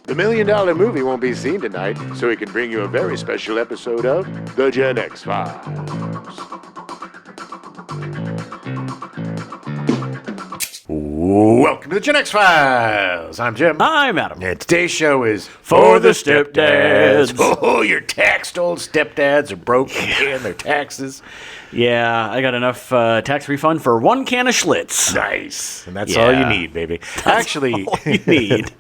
The $1 Million Movie won't be seen tonight, so he can bring you a very special episode of The Gen X Files. Welcome to the Gen X Files. I'm Jim. I'm Adam. And today's show is For the Stepdads. Oh, your taxed old stepdads are broke from paying their taxes. Yeah, I got enough tax refund for one can of Schlitz. Nice. And that's all you need, baby. Actually, all you need.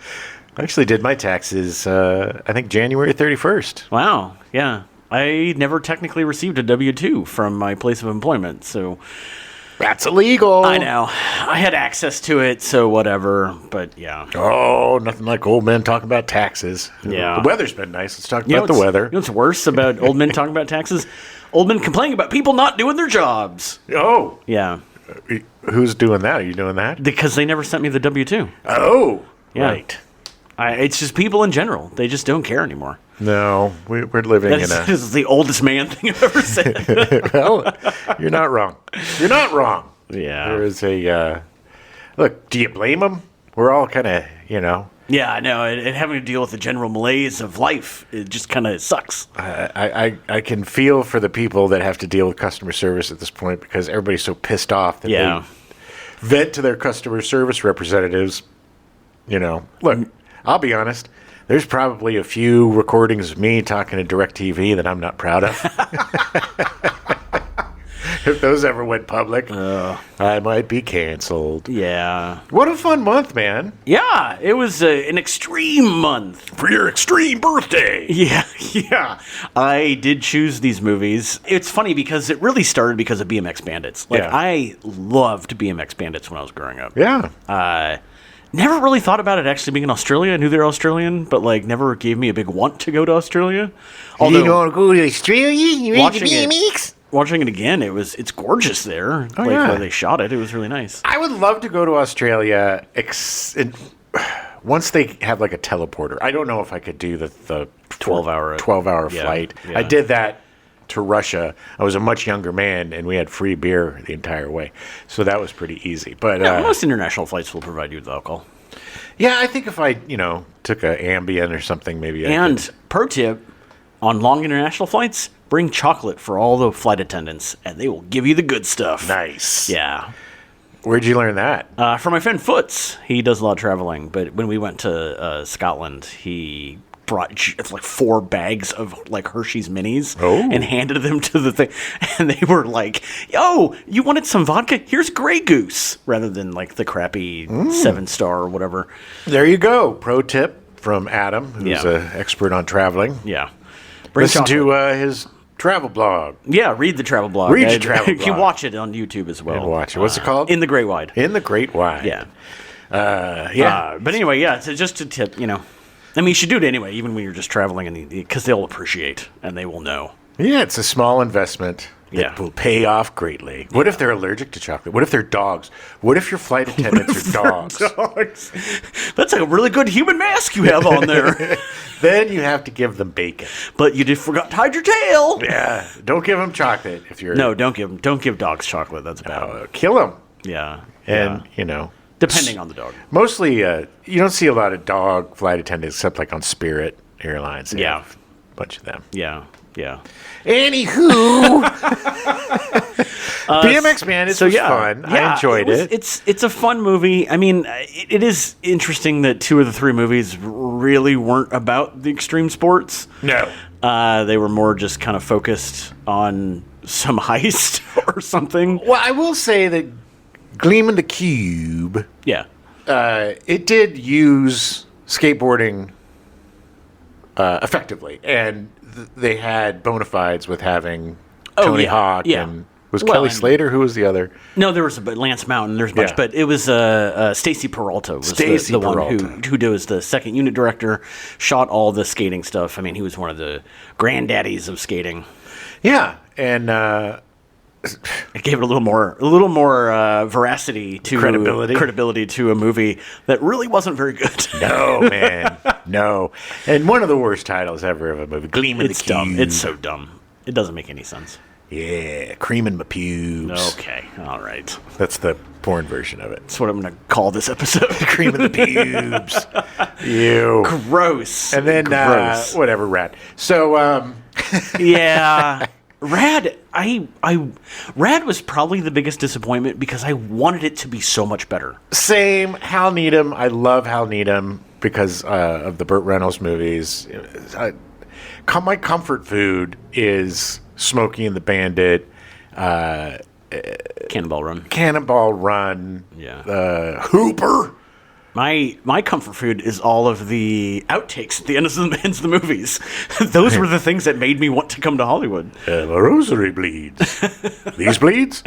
I actually did my taxes, I think, January 31st. Wow, yeah. I never technically received a W-2 from my place of employment, so... That's illegal. I know. I had access to it, so whatever, but yeah. Oh, nothing like old men talking about taxes. Yeah. The weather's been nice. Let's talk about the weather. You know what's worse about old men talking about taxes? Old men complaining about people not doing their jobs. Oh. Yeah. Who's doing that? Are you doing that? Because they never sent me the W-2. Oh. Yeah. Right. It's just people in general. They just don't care anymore. No, we're living in a... This is the oldest man thing I've ever said. Well, you're not wrong. You're not wrong. Yeah. There is a... Look, do you blame them? We're all kind of, Yeah, I know. And having to deal with the general malaise of life, it just kind of sucks. I can feel for the people that have to deal with customer service at this point because everybody's so pissed off that they vent to their customer service representatives. Look, I'll be honest. There's probably a few recordings of me talking to DirecTV that I'm not proud of. If those ever went public, I might be canceled. Yeah. What a fun month, man. Yeah, it was an extreme month. For your extreme birthday. Yeah. I did choose these movies. It's funny because it really started because of BMX Bandits. I loved BMX Bandits when I was growing up. Yeah. Never really thought about it actually being in Australia. I knew they were Australian, but never gave me a big want to go to Australia. Although, you want to go to Australia? You ready for BMX? Watching it again, it's gorgeous there. Where they shot it, it was really nice. I would love to go to Australia once they have a teleporter. I don't know if I could do the 12-hour flight. Yeah. I did that to Russia. I was a much younger man, and we had free beer the entire way, so that was pretty easy. But most international flights will provide you with alcohol. Yeah, I think if I took an Ambien or something, maybe. Pro tip on long international flights: bring chocolate for all the flight attendants, and they will give you the good stuff. Nice. Yeah. Where'd you learn that? From my friend Foots. He does a lot of traveling, but when we went to Scotland, he brought 4 bags of Hershey's Minis and handed them to the thing, and they were like, "Yo, you wanted some vodka? Here's Grey Goose," rather than the crappy 7-star or whatever. There you go. Pro tip from Adam, who's an expert on traveling. Yeah, listen to his travel blog. Yeah, read the travel blog. Read the travel blog. You can watch it on YouTube as well. Watch it. What's it called? In the Great Wide. In the Great Wide. Yeah. But anyway, so just a tip, I mean, you should do it anyway, even when you're just traveling, because they'll appreciate and they will know. Yeah, it's a small investment that will pay off greatly. What if they're allergic to chocolate? What if they're dogs? What if your flight attendants are dogs? That's a really good human mask you have on there. Then you have to give them bacon. But you just forgot to hide your tail. Yeah, don't give them chocolate if you're. No, don't give dogs chocolate. That's bad. Kill them. Yeah, and depending on the dog. Mostly, you don't see a lot of dog flight attendants except on Spirit Airlines. They have a bunch of them. Yeah. Anywho, BMX Bandits was fun. I enjoyed it. It's a fun movie. I mean, it is interesting that 2 of the 3 movies really weren't about the extreme sports. No, they were more just kind of focused on some heist or something. Well, I will say that Gleam in the Cube. Yeah. It did use skateboarding effectively, and they had bona fides with having Tony Hawk and Kelly Slater. Who was the other? No, there was Lance Mountain. There's a bunch, but it was Stacy Peralta was the one who was the second unit director, shot all the skating stuff. I mean, he was one of the granddaddies of skating. Yeah, and it gave it a little more veracity to credibility to a movie that really wasn't very good. No, man, no. And one of the worst titles ever of a movie, Gleam in the Cube. Dumb. It's so dumb. It doesn't make any sense. Yeah, creaming my pubes. Okay, all right. That's the porn version of it. That's what I'm going to call this episode. Creaming the pubes. Ew. Gross. And then, Gross. whatever, Rad. So, Yeah. Rad, Rad was probably the biggest disappointment because I wanted it to be so much better. same. Hal Needham. I love Hal Needham because of the Burt Reynolds movies. My comfort food is Smokey and the Bandit, Cannonball Run. Cannonball Run, Yeah. Hooper. My comfort food is all of the outtakes at the end of the movies. Those were the things that made me want to come to Hollywood. My rosary bleeds. These bleeds?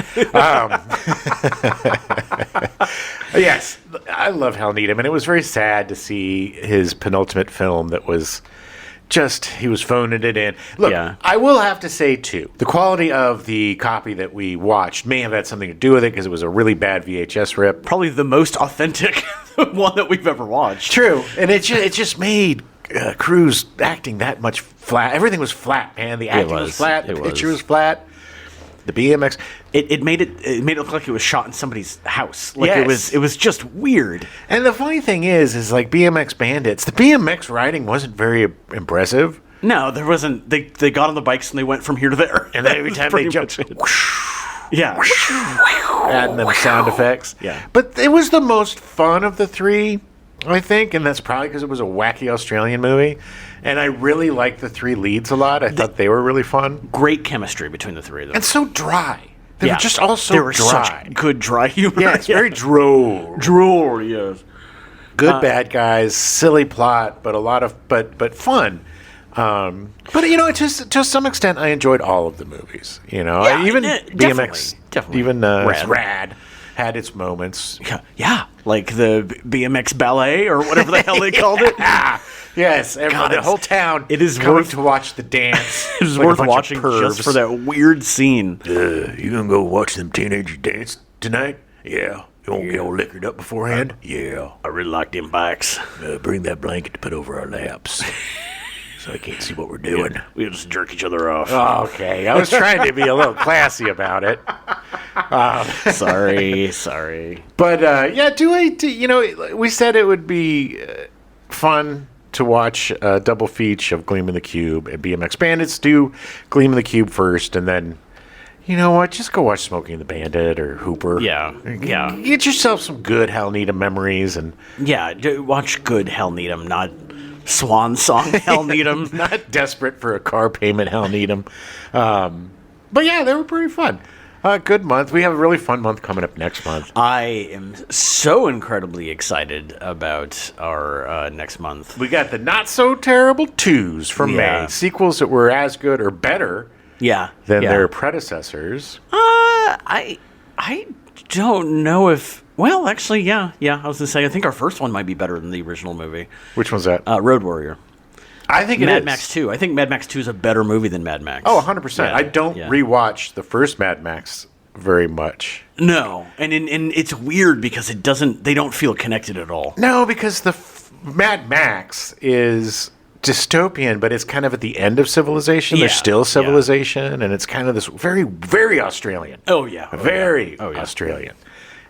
Yes, I love Hal Needham, and it was very sad to see his penultimate film that was just, he was phoning it in. Look, Yeah. I will have to say, too, the quality of the copy that we watched may have had something to do with it because it was a really bad VHS rip. Probably the most authentic one that we've ever watched. True, and it just made Cruise acting that much flat. Everything was flat, man. The acting was flat. The picture was flat. The BMX. It made it look like it was shot in somebody's house. Like Yes. it was just weird. And the funny thing is like BMX Bandits, the BMX riding wasn't very impressive. No, there wasn't. They got on the bikes and they went from here to there. And then every time they jumped, yeah, adding them sound effects. Yeah. But it was the most fun of the three, I think, and that's probably because it was a wacky Australian movie. And I really liked the three leads a lot. I thought they were really fun. great chemistry between the three of them. And so dry. They were just all so they were dry. such good dry humor. Yeah, it's very droll. droll. Yes. Good bad guys, silly plot, but a lot of but fun. But to some extent, I enjoyed all of the movies. Yeah, even definitely, BMX, even Rad had its moments. Yeah, like the BMX ballet or whatever the hell they called it. Yes, the whole town. It is coming worth to watch the dance. It is like a worth bunch of watching pervs. just for that weird scene. You gonna go watch them teenagers dance tonight? Yeah. You won't get all liquored up beforehand? Yeah. I really like them bikes. Bring that blanket to put over our laps. So I can't see what we're doing. We'll just jerk each other off. Oh, okay. I was trying to be a little classy about it. Sorry. But we said it would be fun to watch a double feature of Gleam in the Cube and BMX Bandits. Do Gleam in the Cube first, and then, you know what? Just go watch Smokey and the Bandit or Hooper. Yeah. Get yourself some good Hal Needham memories and Yeah, watch good Hal Needham, not swan song Hal Needham. not desperate for a car payment Hal Needham. But yeah, they were pretty fun. Good month. We have a really fun month coming up next month. I am so incredibly excited about our next month. We got the Not So Terrible 2s from Yeah. May. Sequels that were as good or better Yeah. than yeah. their predecessors. I don't know if. Well, actually, yeah. I was gonna say I think our first one might be better than the original movie. Which one's that? Road Warrior. I think it is. Mad Max 2. I think Mad Max 2 is a better movie than Mad Max. Oh, 100%. Yeah, I don't yeah. rewatch the first Mad Max very much. No, and it's weird because they don't feel connected at all. No, because the Mad Max is dystopian, but it's kind of at the end of civilization. Yeah, There's still civilization, and it's kind of this very, very Australian. Oh yeah, Very Australian.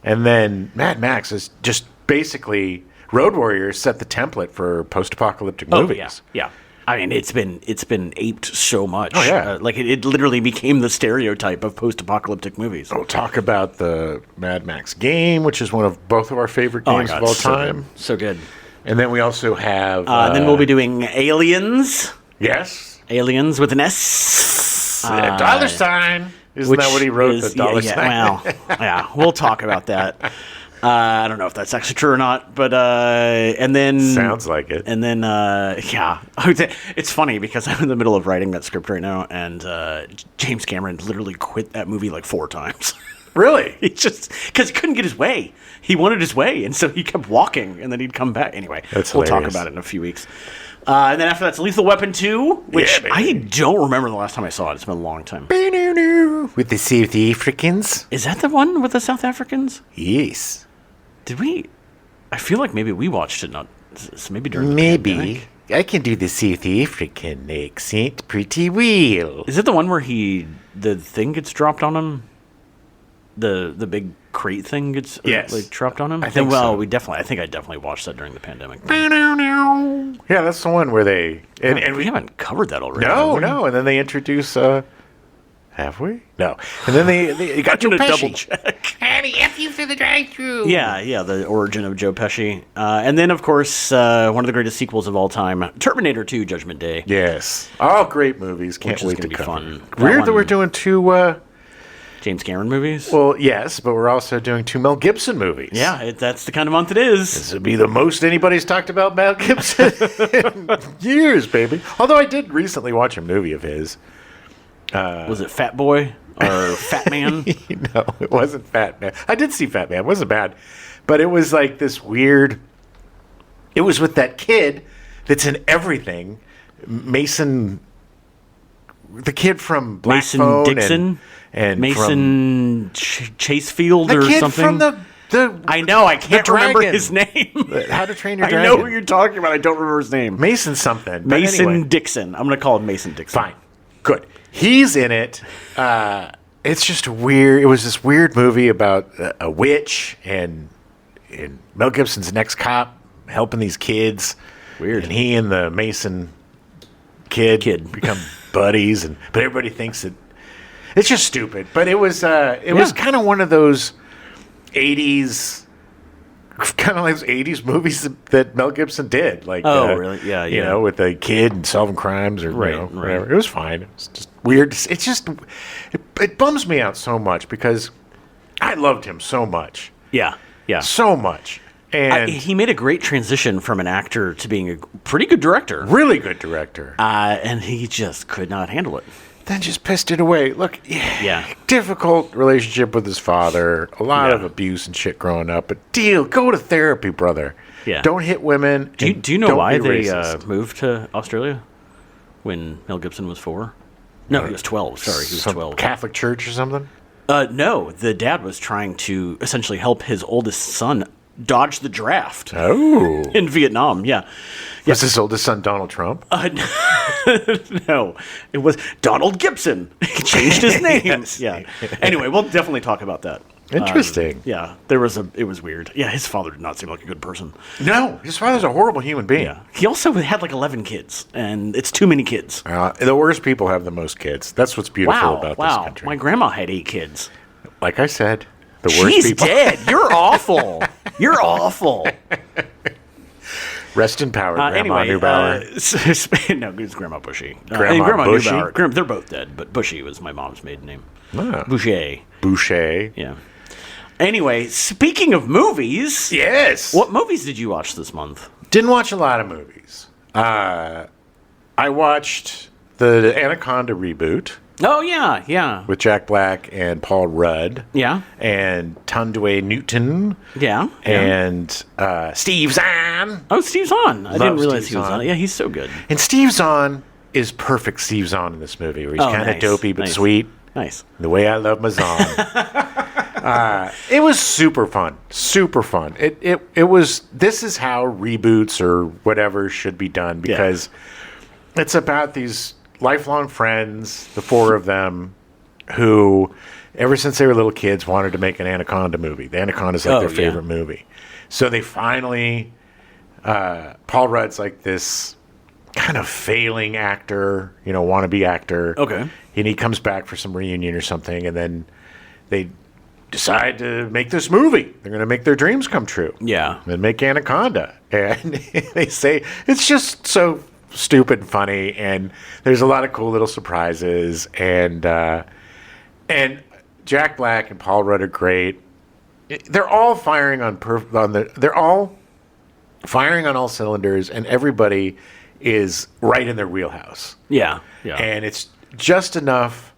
And then Mad Max is just basically Road Warrior set the template for post-apocalyptic movies. Yeah. I mean, it's been aped so much. Oh, yeah. Like it literally became the stereotype of post-apocalyptic movies. We'll talk about the Mad Max game, which is one of both of our favorite Oh my games God, of all so time. good. So good. And then we also have... Then we'll be doing Aliens. Yes. Aliens with an S. Dollar sign. Isn't that what he wrote, the dollar sign? Well, yeah, we'll talk about that. I don't know if that's actually true or not, but and then Sounds like it. And then it's funny because I'm in the middle of writing that script right now, and James Cameron literally quit that movie like 4 times. Really? He just because he couldn't get his way. He wanted his way, and so he kept walking, and then he'd come back. Anyway, That's we'll talk hilarious. about it in a few weeks. And then after that's Lethal Weapon 2, which Yeah, I baby. don't remember the last time I saw it. It's been a long time. With the South Africans? Is that the one with the South Africans? Yes. Did we? I feel like maybe we watched it. Not maybe during the Maybe. pandemic. I can do the South African accent pretty well. Is it the one where the thing gets dropped on him? The big crate thing gets dropped on him? I think so. I definitely watched that during the pandemic. Yeah, that's the one where they... And we haven't covered that already. No. And then they introduce... have we? No. And then they got Joe Pesci. Double check. Honey, F you for the drive-thru. Yeah, the origin of Joe Pesci. And then, of course, one of the greatest sequels of all time, Terminator 2, Judgment Day. Yes. All great movies. Can't wait to be cover. Fun. Weird that we're doing two... James Cameron movies? Well, yes, but we're also doing two Mel Gibson movies. Yeah, that's the kind of month it is. This would be the most anybody's talked about Mel Gibson in years, baby. Although I did recently watch a movie of his. Was it Fat Boy or Fat Man? No, it wasn't Fat Man. I did see Fat Man. It wasn't bad. But it was like this weird... It was with that kid that's in everything. Mason... The kid from Black Mason Phone Dixon? And Mason Chasefield the or kid something? from the I know, I can't remember Dragon. his name. How to Train Your I Dragon. know who you're talking about. I don't remember his name. Mason something. But Mason anyway. Dixon. I'm going to call him Mason Dixon. Fine. Good. He's in it. It's just weird. It was this weird movie about a witch and Mel Gibson's an ex-cop helping these kids. Weird. And he and the Mason kid become buddies, but everybody thinks that it's just stupid. But it was kind of one of those 80s, kind of like those 80s movies that Mel Gibson did. Like, really? Yeah. You know, with a kid and solving crimes or whatever. It was fine. It was just weird. It's just it bums me out so much because I loved him so much. Yeah. So much. And he made a great transition from an actor to being a pretty good director. Really good director. And he just could not handle it. Then just pissed it away. Look, difficult relationship with his father, a lot of abuse and shit growing up. But go to therapy, brother. Yeah. Don't hit women. Do you know why they moved to Australia when Mel Gibson was 4? No, he was 12. Sorry, he was 12. Catholic church or something? No, the dad was trying to essentially help his oldest son dodge the draft. Oh. In Vietnam, yeah. Was his oldest son Donald Trump? No, it was Donald Gibson. He changed his name. Yes. Yeah. Anyway, we'll definitely talk about that. Interesting. Yeah, it was weird. Yeah, his father did not seem like a good person. No, his father's a horrible human being. Yeah. He also had like 11 kids, and it's too many kids. The worst people have the most kids. That's what's beautiful about this country. My grandma had 8 kids. Like I said, the worst She's people. dead. You're awful. You're awful. Rest in power, Grandma Neubauer. No, it's Grandma Bushy. Grandma Bushy? Neubauer. They're both dead, but Bushy was my mom's maiden name. Ah. Boucher. Yeah. Anyway, speaking of movies. Yes. What movies did you watch this month? Didn't watch a lot of movies. I watched the Anaconda reboot. Oh, yeah. With Jack Black and Paul Rudd. Yeah. And Tundwe Newton. Yeah. And Steve Zahn. Oh, Steve Zahn. I didn't realize Steve he was Zahn. on it. Yeah, he's so good. And Steve Zahn is perfect Steve Zahn in this movie, where he's kind of dopey but sweet. Nice. The way I love my Zahn. It was super fun. Super fun. It was, this is how reboots or whatever should be done, because it's about these lifelong friends, the 4 of them, who ever since they were little kids wanted to make an Anaconda movie. The Anaconda's like their favorite movie. So they finally, Paul Rudd's like this kind of failing actor, wannabe actor. Okay. And he comes back for some reunion or something, and then they decide to make this movie. They're going to make their dreams come true. Yeah. And make Anaconda. And they say it's just so stupid and funny, and there's a lot of cool little surprises, and Jack Black and Paul Rudd are great. They're all firing they're all firing on all cylinders, and everybody is right in their wheelhouse. Yeah. And it's just enough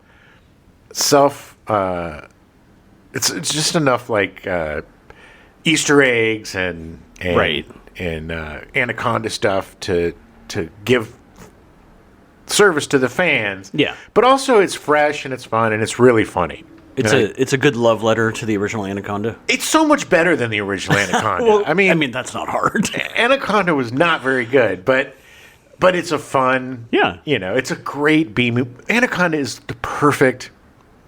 it's just enough like Easter eggs and Anaconda stuff to give service to the fans. Yeah. But also it's fresh and it's fun and it's really funny. It's a good love letter to the original Anaconda. It's so much better than the original Anaconda. Well, I mean that's not hard. Anaconda was not very good, but but it's a fun, it's a great B movie. Anaconda is the perfect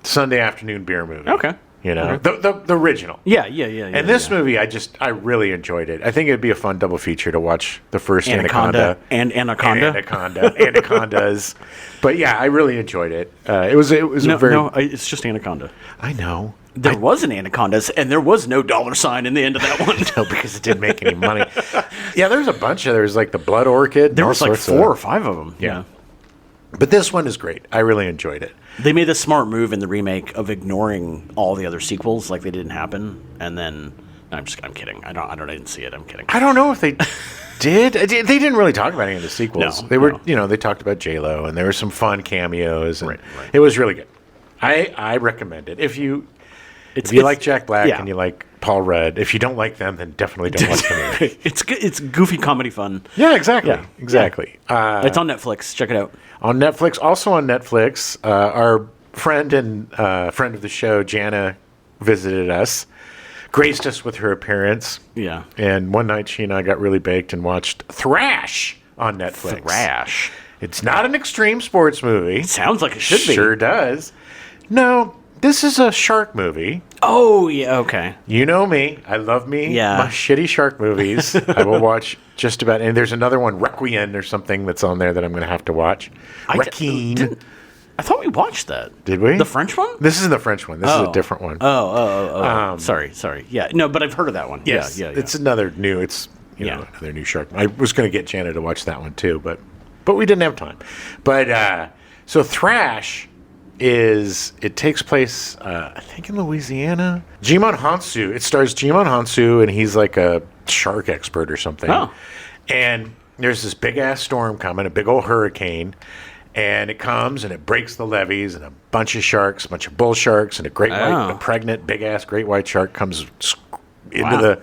Sunday afternoon beer movie. Okay. The original. Yeah. And this movie, I really enjoyed it. I think it'd be a fun double feature to watch the first Anaconda and Anaconda. Anacondas. But yeah, I really enjoyed it. It was it's just Anaconda. I know. There was an Anacondas, and there was no $sign in the end of that one. No, because it didn't make any money. Yeah, there's a bunch of there's like the Blood Orchid. There was like 4 or 5 of them. Yeah. But this one is great. I really enjoyed it. They made the smart move in the remake of ignoring all the other sequels, like they didn't happen, and then I'm kidding. I didn't see it. I'm kidding. I don't know if they did. They didn't really talk about any of the sequels. No, they were, they talked about J-Lo, and there were some fun cameos, and right. It was really good. I recommend it if you like Jack Black and you like Paul Rudd. If you don't like them, then definitely don't watch the movie. It's goofy comedy fun. Yeah, exactly. It's on Netflix. Check it out. On Netflix, also on Netflix, our friend and friend of the show, Jana, visited us, graced us with her appearance. Yeah. And one night she and I got really baked and watched Thrash on Netflix. Thrash. It's not an extreme sports movie. It sounds like it should be. Sure does. No, this is a shark movie. Oh, yeah, okay. You know me. I love my shitty shark movies. I will watch just about, and there's another one, Requiem or something, that's on there that I'm going to have to watch. Requiem. I thought we watched that. Did we? The French one? This isn't the French one. This is a different one. Sorry. Yeah, no, but I've heard of that one. Yes. Yeah. It's another new, another new shark. I was going to get Jana to watch that one too, but we didn't have time. But, so Thrash it takes place, I think in Louisiana. Jimon Hansu. It stars Jimon Hansu, and he's like a shark expert or something. Oh. And there's this big-ass storm coming, a big old hurricane, and it comes and it breaks the levees, and a bunch of sharks, a bunch of bull sharks, and a pregnant, big-ass great white shark comes into the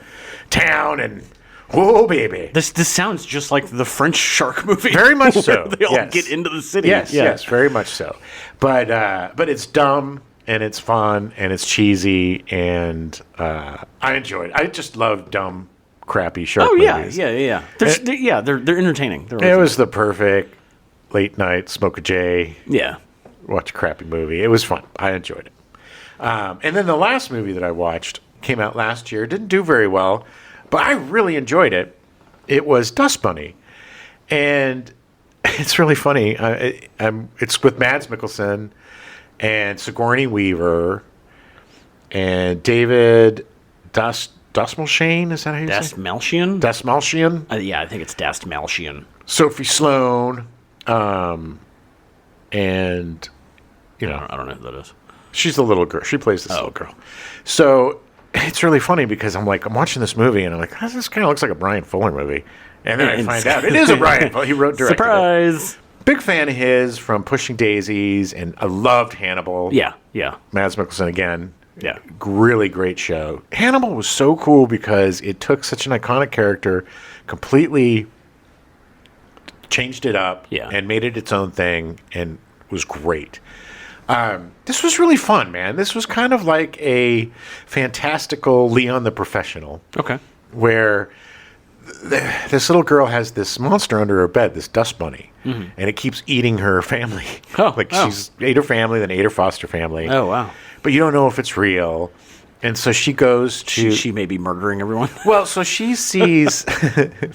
town, and whoa, baby. This sounds just like the French shark movie. Very much so. They all get into the city. Yes, very much so. But it's dumb, and it's fun, and it's cheesy, and I enjoy it. I just love dumb, crappy shark movies. Yeah. They're entertaining. It was the perfect late night, smoke a J, yeah, watch a crappy movie. It was fun. I enjoyed it. And then the last movie that I watched came out last year. Didn't do very well, but I really enjoyed it. It was Dust Bunny. And it's really funny. It's with Mads Mikkelsen and Sigourney Weaver and David Dastmalchian. Is that how you say it? Dastmalchian? Dastmalchian? Yeah, I think it's Dastmalchian. Sophie Sloane. And, I don't know who that is. She's the little girl. She plays this little girl. So it's really funny because I'm watching this movie and I'm like, this kind of looks like a Brian Fuller movie. And then I find out it is a Brian Fuller. He wrote, directed Surprise! It. Big fan of his from Pushing Daisies, and I loved Hannibal. Yeah. Mads Mikkelsen again. Yeah. Really great show. Hannibal was so cool because it took such an iconic character, completely changed it up, and made it its own thing, and was great. This was really fun, man. This was kind of like a fantastical Leon the Professional. Okay. Where this little girl has this monster under her bed, this dust bunny, and it keeps eating her family. She's ate her family, then ate her foster family. Oh, wow. But you don't know if it's real. And so she goes to... She may be murdering everyone. Well, so she sees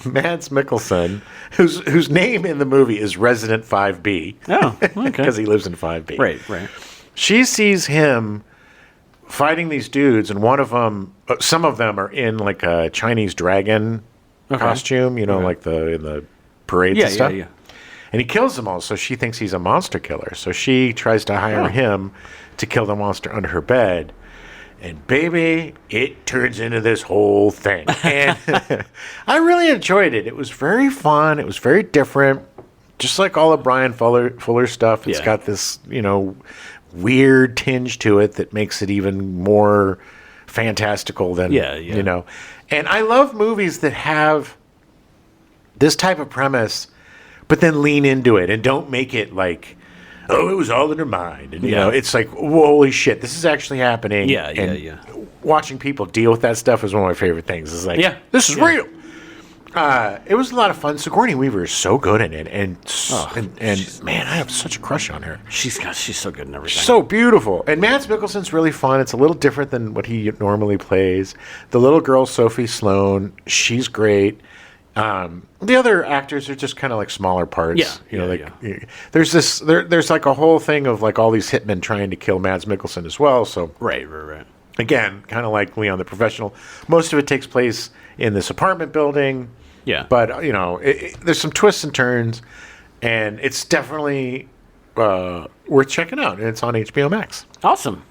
Mads Mikkelsen, whose name in the movie is Resident 5B. Oh, okay. Because he lives in 5B. Right. She sees him fighting these dudes, and one of them... some of them are in like a Chinese dragon costume, like in the parades and stuff. Yeah. And he kills them all, so she thinks he's a monster killer. So she tries to hire him to kill the monster under her bed. And baby, it turns into this whole thing. And I really enjoyed it. It was very fun. It was very different. Just like all of Brian Fuller stuff, it's got this, weird tinge to it that makes it even more fantastistical than, And I love movies that have this type of premise, but then lean into it and don't make it like, oh, it was all in her mind. And, it's like, holy shit, this is actually happening. Yeah. Watching people deal with that stuff is one of my favorite things. It's like, this is real. It was a lot of fun. Sigourney Weaver is so good in it, and man, I have such a crush on her. She's so good in everything. So beautiful. And Mads Mikkelsen's really fun. It's a little different than what he normally plays. The little girl, Sophie Sloane, she's great. The other actors are just kind of like smaller parts. There's like a whole thing of like all these hitmen trying to kill Mads Mikkelsen as well. So Right. again, kind of like Leon the Professional. Most of it takes place in this apartment building. Yeah. But, there's some twists and turns, and it's definitely worth checking out. And it's on HBO Max. Awesome.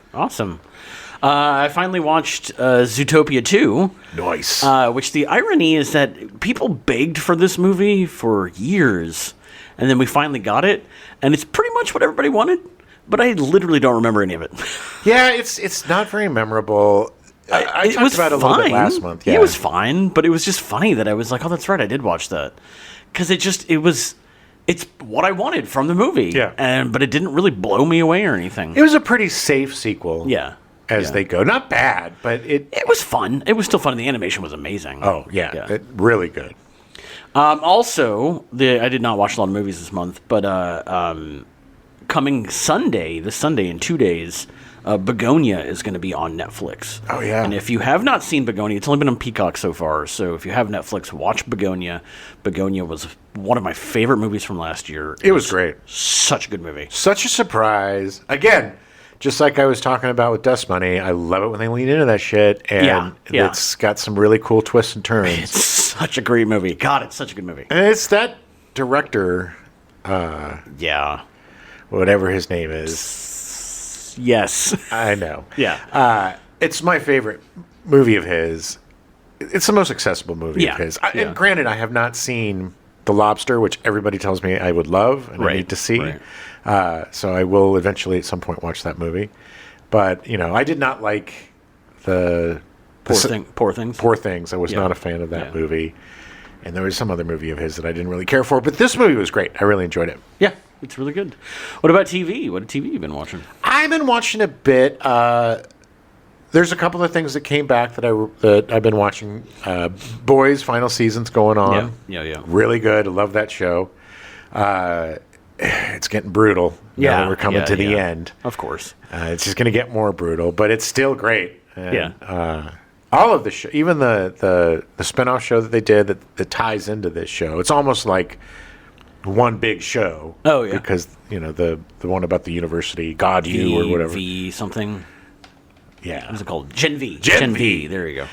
I finally watched Zootopia 2. Nice. Which the irony is that people begged for this movie for years, and then we finally got it, and it's pretty much what everybody wanted, but I literally don't remember any of it. Yeah, it's not very memorable. I talked about it a little bit last month. Yeah. It was fine, but it was just funny that I was like, oh, that's right, I did watch that. Because it's what I wanted from the movie. Yeah. But it didn't really blow me away or anything. It was a pretty safe sequel. Yeah. As they go. Not bad, but it was fun. It was still fun, and the animation was amazing. Oh, yeah. Really good. Also, I did not watch a lot of movies this month, but coming this Sunday in 2 days, Begonia is going to be on Netflix. Oh, yeah. And if you have not seen Begonia, it's only been on Peacock so far, so if you have Netflix, watch Begonia. Begonia was one of my favorite movies from last year. It was great. Such a good movie. Such a surprise. Again, just like I was talking about with Dust Money, I love it when they lean into that shit, and it's got some really cool twists and turns. It's such a great movie. God, it's such a good movie. And it's that director, whatever his name is. Yes. I know. Yeah. It's my favorite movie of his. It's the most accessible movie of his. And granted, I have not seen The Lobster, which everybody tells me I would love and I need to see. Right. So I will eventually at some point watch that movie. But, I did not like the Poor Things. I was not a fan of that movie. And there was some other movie of his that I didn't really care for. But this movie was great. I really enjoyed it. Yeah, it's really good. What about TV? What TV you been watching? I've been watching a bit. There's a couple of things that came back that I've been watching. Boys, final season's going on. Yeah. Really good. I love that show. It's getting brutal. Now that we're coming to the end. Of course. It's just going to get more brutal, but it's still great. And, all of the show, even the spinoff show that they did that ties into this show. It's almost like one big show. Oh yeah. Because the one about the university, God U or whatever. V something. Yeah. What is it called? Gen V. Gen V. There you go.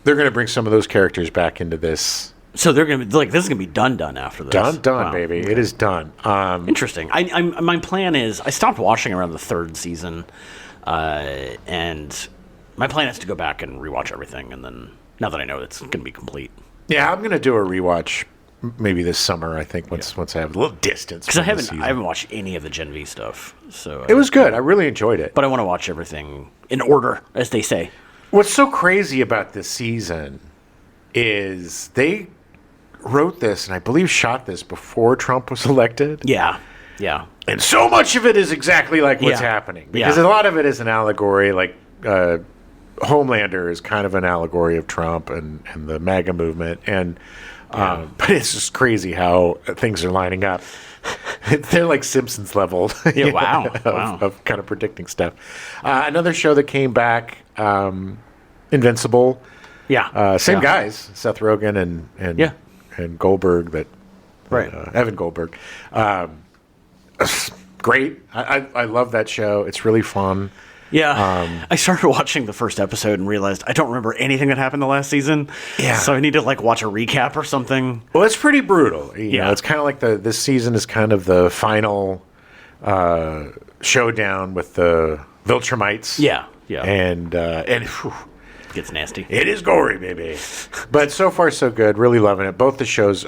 They're going to bring some of those characters back into this. So they're going to be like, this is going to be done after this. Done, Wow. baby. Okay. It is done. Interesting. My plan is I stopped watching around the third season, and my plan is to go back and rewatch everything. And then now that I know it's going to be complete, yeah, I'm going to do a rewatch maybe this summer. I think once I have a little distance. Because I haven't watched any of the Gen V stuff. So it was good. I really enjoyed it. But I want to watch everything in order, as they say. What's so crazy about this season is they wrote this and I believe shot this before Trump was elected. Yeah. And so much of it is exactly like what's happening. Because a lot of it is an allegory. Like Homelander is kind of an allegory of Trump and the MAGA movement. And but it's just crazy how things are lining up. They're like Simpsons level of kind of predicting stuff. Another show that came back, Invincible. Same guys, Seth Rogen and Goldberg. Evan Goldberg. Great. I love that show. It's really fun. Yeah. I started watching the first episode and realized I don't remember anything that happened the last season. Yeah. So I need to watch a recap or something. Well, it's pretty brutal. You know, it's kind of like this season is kind of the final showdown with the Viltrumites. Yeah. And whew, It gets nasty. it is gory, baby. But so far so good. Really loving it. Both the shows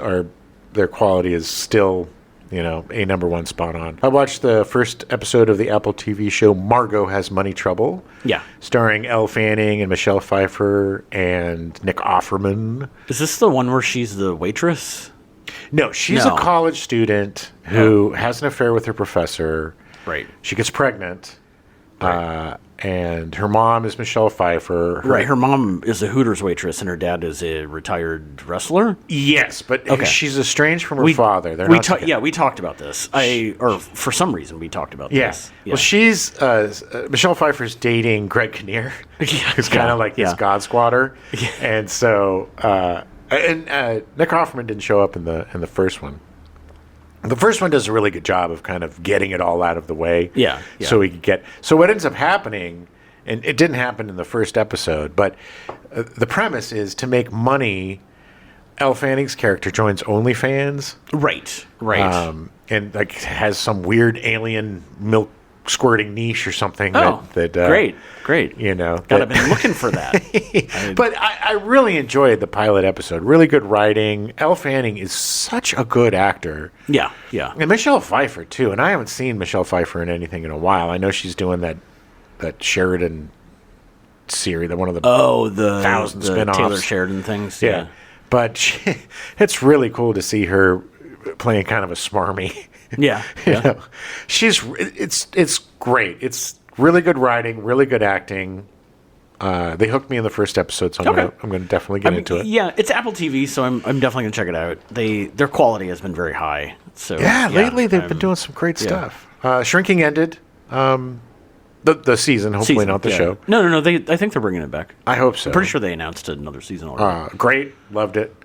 their quality is still, a number one spot on. I watched the first episode of the Apple TV show Margot Has Money Trouble. Yeah. Starring Elle Fanning and Michelle Pfeiffer and Nick Offerman. Is this the one where she's the waitress? No, she's a college student who has an affair with her professor. Right. She gets pregnant. and her mom is Michelle Pfeiffer. Right. Her mom is a Hooters waitress, and her dad is a retired wrestler. Yes, but she's estranged from her father. They're we talked about this. For some reason, we talked about this. Yeah. Well, she's Michelle Pfeiffer's dating Greg Kinnear, who's kind of like this God Squatter, and so Nick Offerman didn't show up in the first one. The first one does a really good job of kind of getting it all out of the way. Yeah. So we could get. So what ends up happening, and it didn't happen in the first episode, but the premise is to make money. Elle Fanning's character joins OnlyFans. Right. And like has some weird alien milk squirting niche or something. Great. You know, God, I've been looking for that. But I really enjoyed the pilot episode. Really good writing. Elle Fanning is such a good actor. Yeah. And Michelle Pfeiffer too. And I haven't seen Michelle Pfeiffer in anything in a while. I know she's doing that Sheridan series, one of the 1,000 spinoffs. Taylor Sheridan things. Yeah. But it's really cool to see her playing kind of a smarmy. Yeah. You know, it's great. It's really good writing, really good acting. They hooked me in the first episode, so I'm going to definitely get into it. Yeah, it's Apple TV, so I'm definitely going to check it out. Their quality has been very high. So lately they've been doing some great stuff. Shrinking ended. The season, hopefully not the show. No. I think they're bringing it back. I hope so. I'm pretty sure they announced another season already. Great, loved it.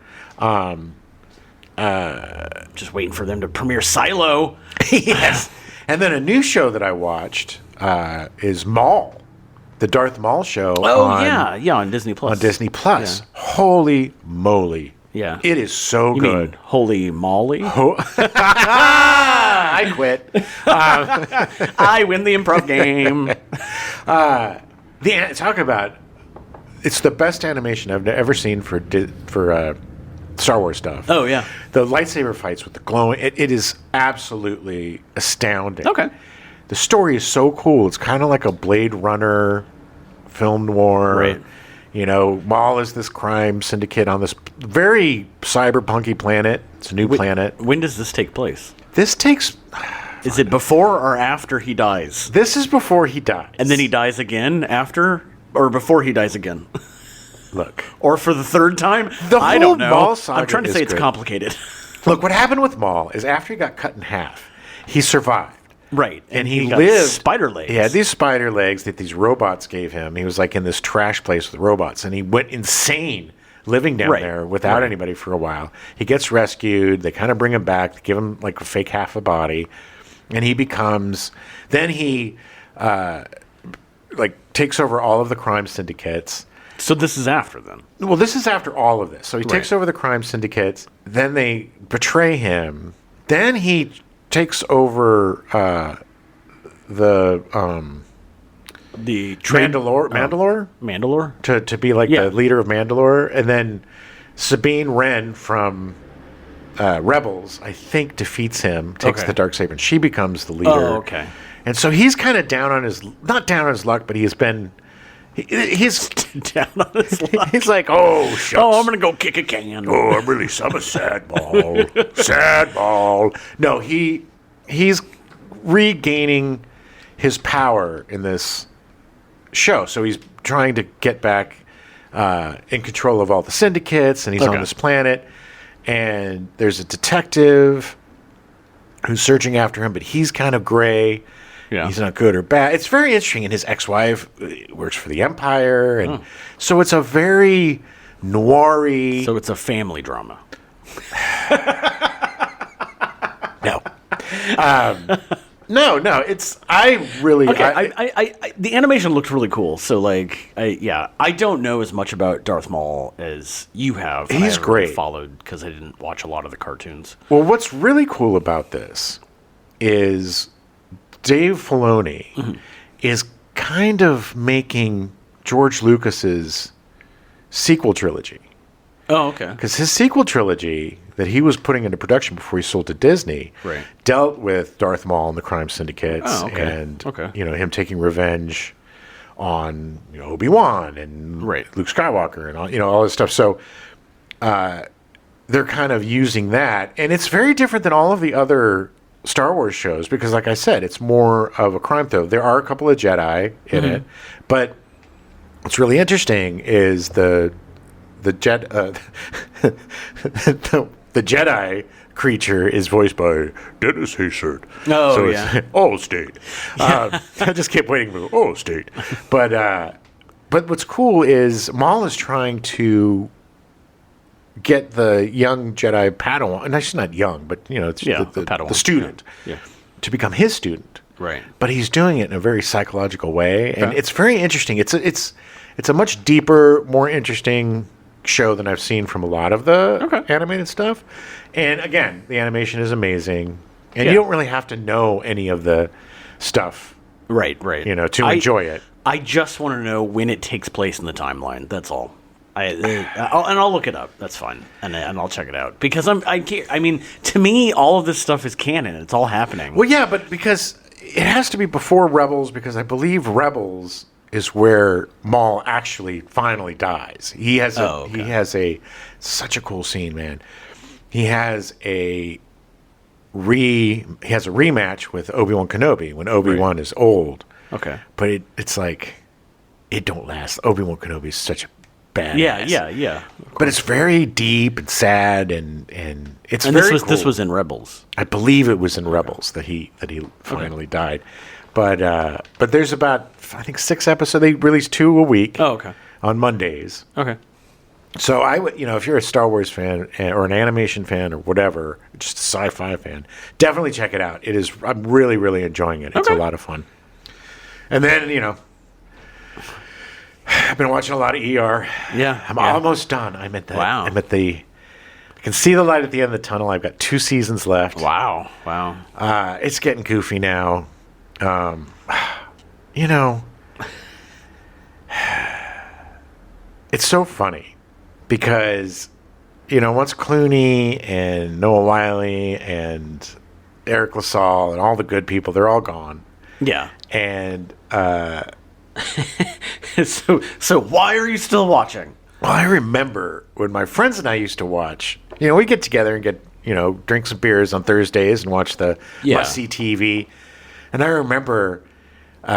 Just waiting for them to premiere Silo. Yes. And then a new show that I watched is Maul, the Darth Maul show. On Disney Plus. On Disney Plus. Yeah. Holy moly! Yeah, it is so good. Mean holy moly! I quit. I win the improv game. Talk about it's the best animation I've ever seen for Star Wars stuff. Oh yeah, the lightsaber fights with the glowing. It is absolutely astounding. Okay, the story is so cool. It's kind of like a Blade Runner film noir. Right. You know, Maul is this crime syndicate on this very cyberpunky planet. It's a new planet. When does this take place? This takes... Is it before or after he dies? This is before he dies. And then he dies again after? Or before he dies again? Look. Or for the third time? I don't know. Maul saga I'm trying to say it's complicated. Look, what happened with Maul is after he got cut in half, he survived. Right. And he lived. Spider legs. He had these spider legs that these robots gave him. He was like in this trash place with robots, and he went insane living down there without anybody for a while. He gets rescued. They kind of bring him back. They give him like a fake half a body, and he becomes. Then he takes over all of the crime syndicates. So this is after then? Well, this is after all of this. So he takes over the crime syndicates. Then they betray him. Then he takes over the Mandalore to be like the leader of Mandalore, and then Sabine Wren from Rebels, I think, defeats him, takes the Darksaber, and she becomes the leader. Oh, okay. And so he's kind of not down on his luck, but he's down on his luck. He's like, oh, shucks. Oh, I'm going to go kick a can. Oh, I'm a sad ball. Sad ball. No, he's regaining his power in this show. So he's trying to get back in control of all the syndicates, and he's on this planet. And there's a detective who's searching after him, but he's kind of gray. Yeah. He's not good or bad. It's very interesting. And his ex-wife works for the Empire. And so it's a very noir-y... So it's a family drama. No. No. It's... I really... Okay, the animation looked really cool. So, I don't know as much about Darth Maul as you have. He's great. Followed because I didn't watch a lot of the cartoons. Well, what's really cool about this is... Dave Filoni is kind of making George Lucas's sequel trilogy. Oh, okay. Because his sequel trilogy that he was putting into production before he sold to Disney dealt with Darth Maul and the crime syndicates and him taking revenge on Obi-Wan and Luke Skywalker and all this stuff. So they're kind of using that, and it's very different than all of the other Star Wars shows because, like I said, it's more of a crime thriller. There are a couple of Jedi in it, but what's really interesting is the Jedi creature is voiced by Dennis Haysbert. Oh, so yeah. It's all state. I just kept waiting for all state. But what's cool is Maul is trying to get the young Jedi Padawan, and she's not young, but it's Padawan. the student, to become his student. Right. But he's doing it in a very psychological way, and it's very interesting. It's a much deeper, more interesting show than I've seen from a lot of the animated stuff. And again, the animation is amazing, and you don't really have to know any of the stuff, right, to enjoy it. I just want to know when it takes place in the timeline. That's all. I'll look it up. That's fine, and I'll check it out because I mean, to me, all of this stuff is canon. It's all happening. Well, yeah, but because it has to be before Rebels, because I believe Rebels is where Maul actually finally dies. He has such a cool scene, man. He has a rematch with Obi-Wan Kenobi when Obi-Wan is old. Okay. But it's like it don't last. Obi-Wan Kenobi is such a badass. Yeah. But it's very deep and sad and it's very cool. This was in Rebels. I believe it was in Rebels that he finally died. But there's about, I think, 6 episodes. They release 2 a week. Oh, okay. On Mondays. Okay. So I would, if you're a Star Wars fan or an animation fan or whatever, just a sci-fi fan, definitely check it out. I'm really, really enjoying it. It's a lot of fun. And then, I've been watching a lot of ER. Yeah. I'm almost done. I can see the light at the end of the tunnel. I've got 2 seasons left. Wow. It's getting goofy now. It's so funny because, once Clooney and Noah Wyle and Eric LaSalle and all the good people, they're all gone. Yeah. And so why are you still watching? Well, I remember when my friends and I used to watch, we get together and get, drink some beers on Thursdays and watch the must-see TV. And I remember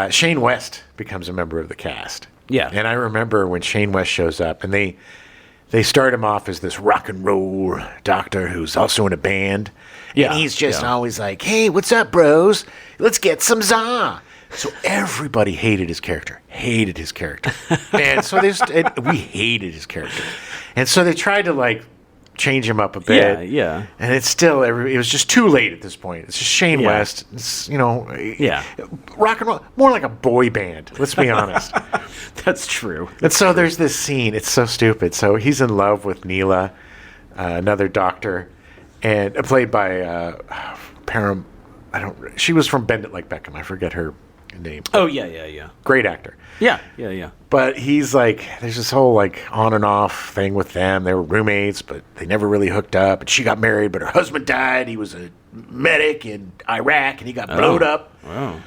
Shane West becomes a member of the cast. Yeah. And I remember when Shane West shows up, and they start him off as this rock and roll doctor who's also in a band. Yeah. And he's just always like, hey, what's up, bros? Let's get some za. So everybody hated his character. And so we hated his character. And so they tried to, change him up a bit. Yeah. And it's still, it was just too late at this point. It's just Shane West. It's, rock and roll, more like a boy band, let's be honest. That's true. And so there's this scene. It's so stupid. So he's in love with Neela, another doctor, and played by Param. She was from Bend It Like Beckham. I forget her name. Oh, yeah. Great actor. Yeah. But he's there's this whole on and off thing with them. They were roommates, but they never really hooked up. And she got married, but her husband died. He was a medic in Iraq, and he got blowed up. Wow.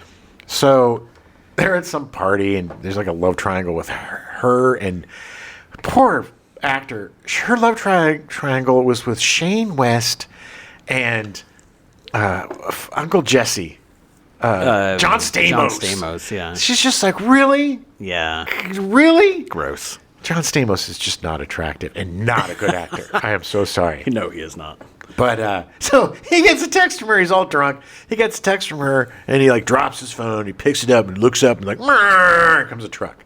So they're at some party, and there's a love triangle with her and poor actor. Her love triangle was with Shane West and Uncle Jesse. John Stamos. Yeah. She's just really? Yeah. Really? Gross. John Stamos is just not attractive and not a good actor. I am so sorry. No, he is not. But, so he gets a text from her. He's all drunk. He gets a text from her, and he, drops his phone. He picks it up and looks up and, here comes a truck.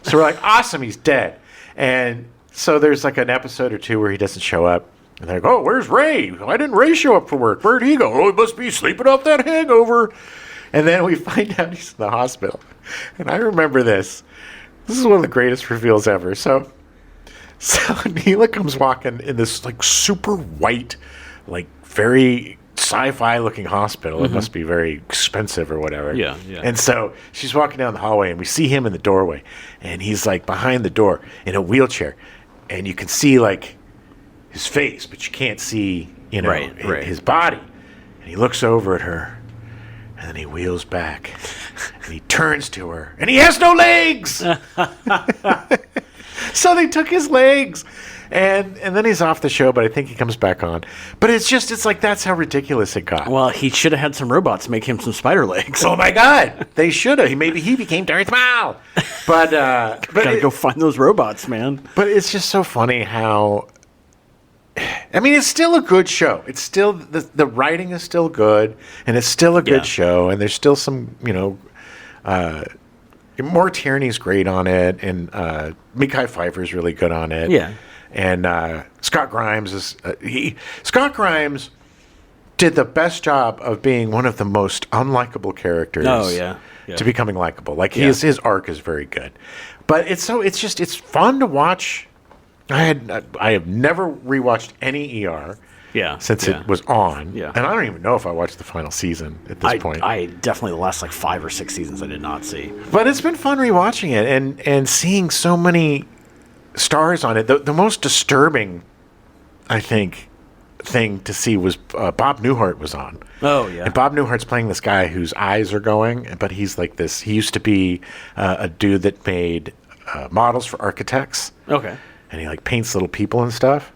So we're like, awesome, he's dead. And so there's, an episode or 2 where he doesn't show up. And they're like, oh, where's Ray? Why didn't Ray show up for work? Where'd he go? Oh, he must be sleeping off that hangover. And then we find out he's in the hospital. And I remember this. This is one of the greatest reveals ever. So Neela comes walking in this super white, very sci-fi looking hospital. Mm-hmm. It must be very expensive or whatever. Yeah. And so she's walking down the hallway, and we see him in the doorway. And he's behind the door in a wheelchair. And you can see his face, but you can't see, his body. And he looks over at her. And then he wheels back, and he turns to her, and he has no legs! So they took his legs. And then he's off the show, but I think he comes back on. But it's like that's how ridiculous it got. Well, he should have had some robots make him some spider legs. Oh my God, they should have. Maybe he became Darth Maul. But gotta go find those robots, man. But it's just so funny how. I mean, it's still a good show. It's still the writing is still good, and it's still a good show. And there's still some, Maura Tierney's great on it, and Mekhi Phifer's really good on it. Yeah. And Scott Grimes is Scott Grimes did the best job of being one of the most unlikable characters. Oh yeah. To becoming likable. Like his arc is very good, but it's fun to watch. I have never rewatched any ER. Yeah. Since it was on. Yeah. And I don't even know if I watched the final season at this point. I definitely the last 5 or 6 seasons I did not see. But it's been fun rewatching it and seeing so many stars on it. The most disturbing, I think, thing to see was Bob Newhart was on. Oh yeah. And Bob Newhart's playing this guy whose eyes are going, but he's like this. He used to be a dude that made models for architects. Okay. And he like paints little people and stuff.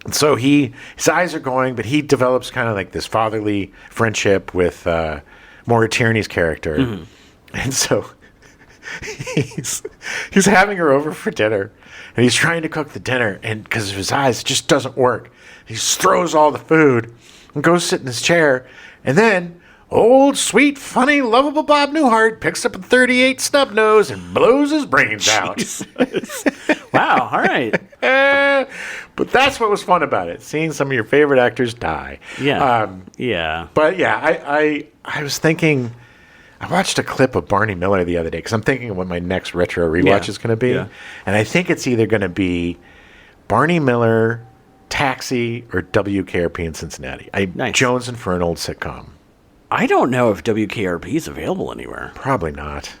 And so his eyes are going, but he develops kind of like this fatherly friendship with Maura Tierney's character. Mm-hmm. And so he's having her over for dinner, and he's trying to cook the dinner, and because of his eyes, it just doesn't work. He just throws all the food and goes sit in his chair, and then old, sweet, funny, lovable Bob Newhart picks up a .38 snub nose and blows his brains out. Wow, all right. But that's what was fun about it, seeing some of your favorite actors die. Yeah. Yeah. But yeah, I was thinking, I watched a clip of Barney Miller the other day because I'm thinking of what my next retro rewatch is going to be. Yeah. And I think it's either going to be Barney Miller, Taxi, or WKRP in Cincinnati. Nice. Jones and for an old sitcom. I don't know if WKRP is available anywhere. Probably not.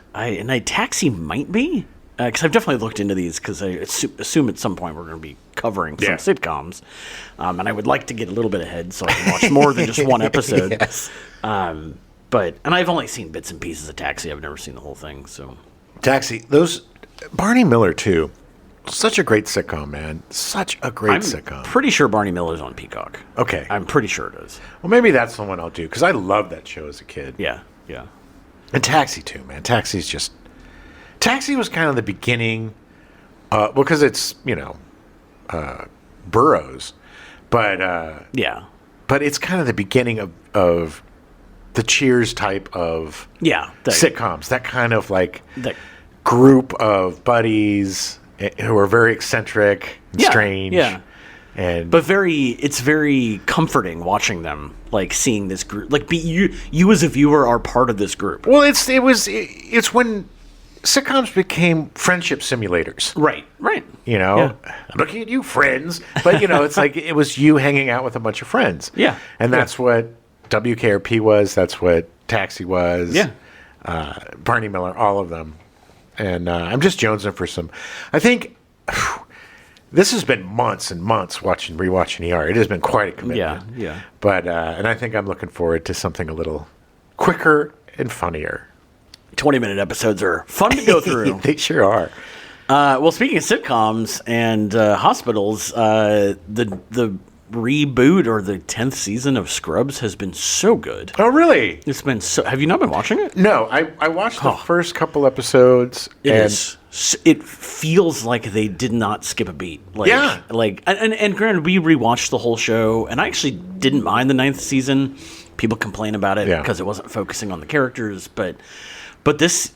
Taxi might be. Because I've definitely looked into these because I assume at some point we're going to be covering some sitcoms. And I would like to get a little bit ahead so I can watch more than just one episode. Yes. And I've only seen bits and pieces of Taxi. I've never seen the whole thing. So Taxi, Barney Miller too. Such a great sitcom, man. Such a great sitcom. Pretty sure Barney Miller's on Peacock. Okay. I'm pretty sure it is. Well, maybe that's the one I'll do because I loved that show as a kid. Yeah, yeah. And Taxi too, man. Taxi was kind of the beginning, because it's, Burroughs, but but it's kind of the beginning of the Cheers type of sitcoms. That kind of like group of buddies who are very eccentric and strange. Yeah. But it's very comforting watching them, like seeing this group, like you as a viewer are part of this group. Well, it's when sitcoms became friendship simulators. Right. I'm looking at you, friends. But, it's like it was you hanging out with a bunch of friends. Yeah. And that's what WKRP was. That's what Taxi was. Yeah. Barney Miller, all of them. And I'm just jonesing for some. I think this has been months and months rewatching ER. It has been quite a commitment. Yeah. But, and I think I'm looking forward to something a little quicker and funnier. 20-minute episodes are fun to go through. They sure are. Well, speaking of sitcoms and hospitals, the reboot or the 10th season of Scrubs has been so good. Oh, really? It's been so... Have you not been watching it? No, I watched the first couple episodes. It feels like they did not skip a beat. And granted, we rewatched the whole show, and I actually didn't mind the 9th season. People complain about it because it wasn't focusing on the characters, but this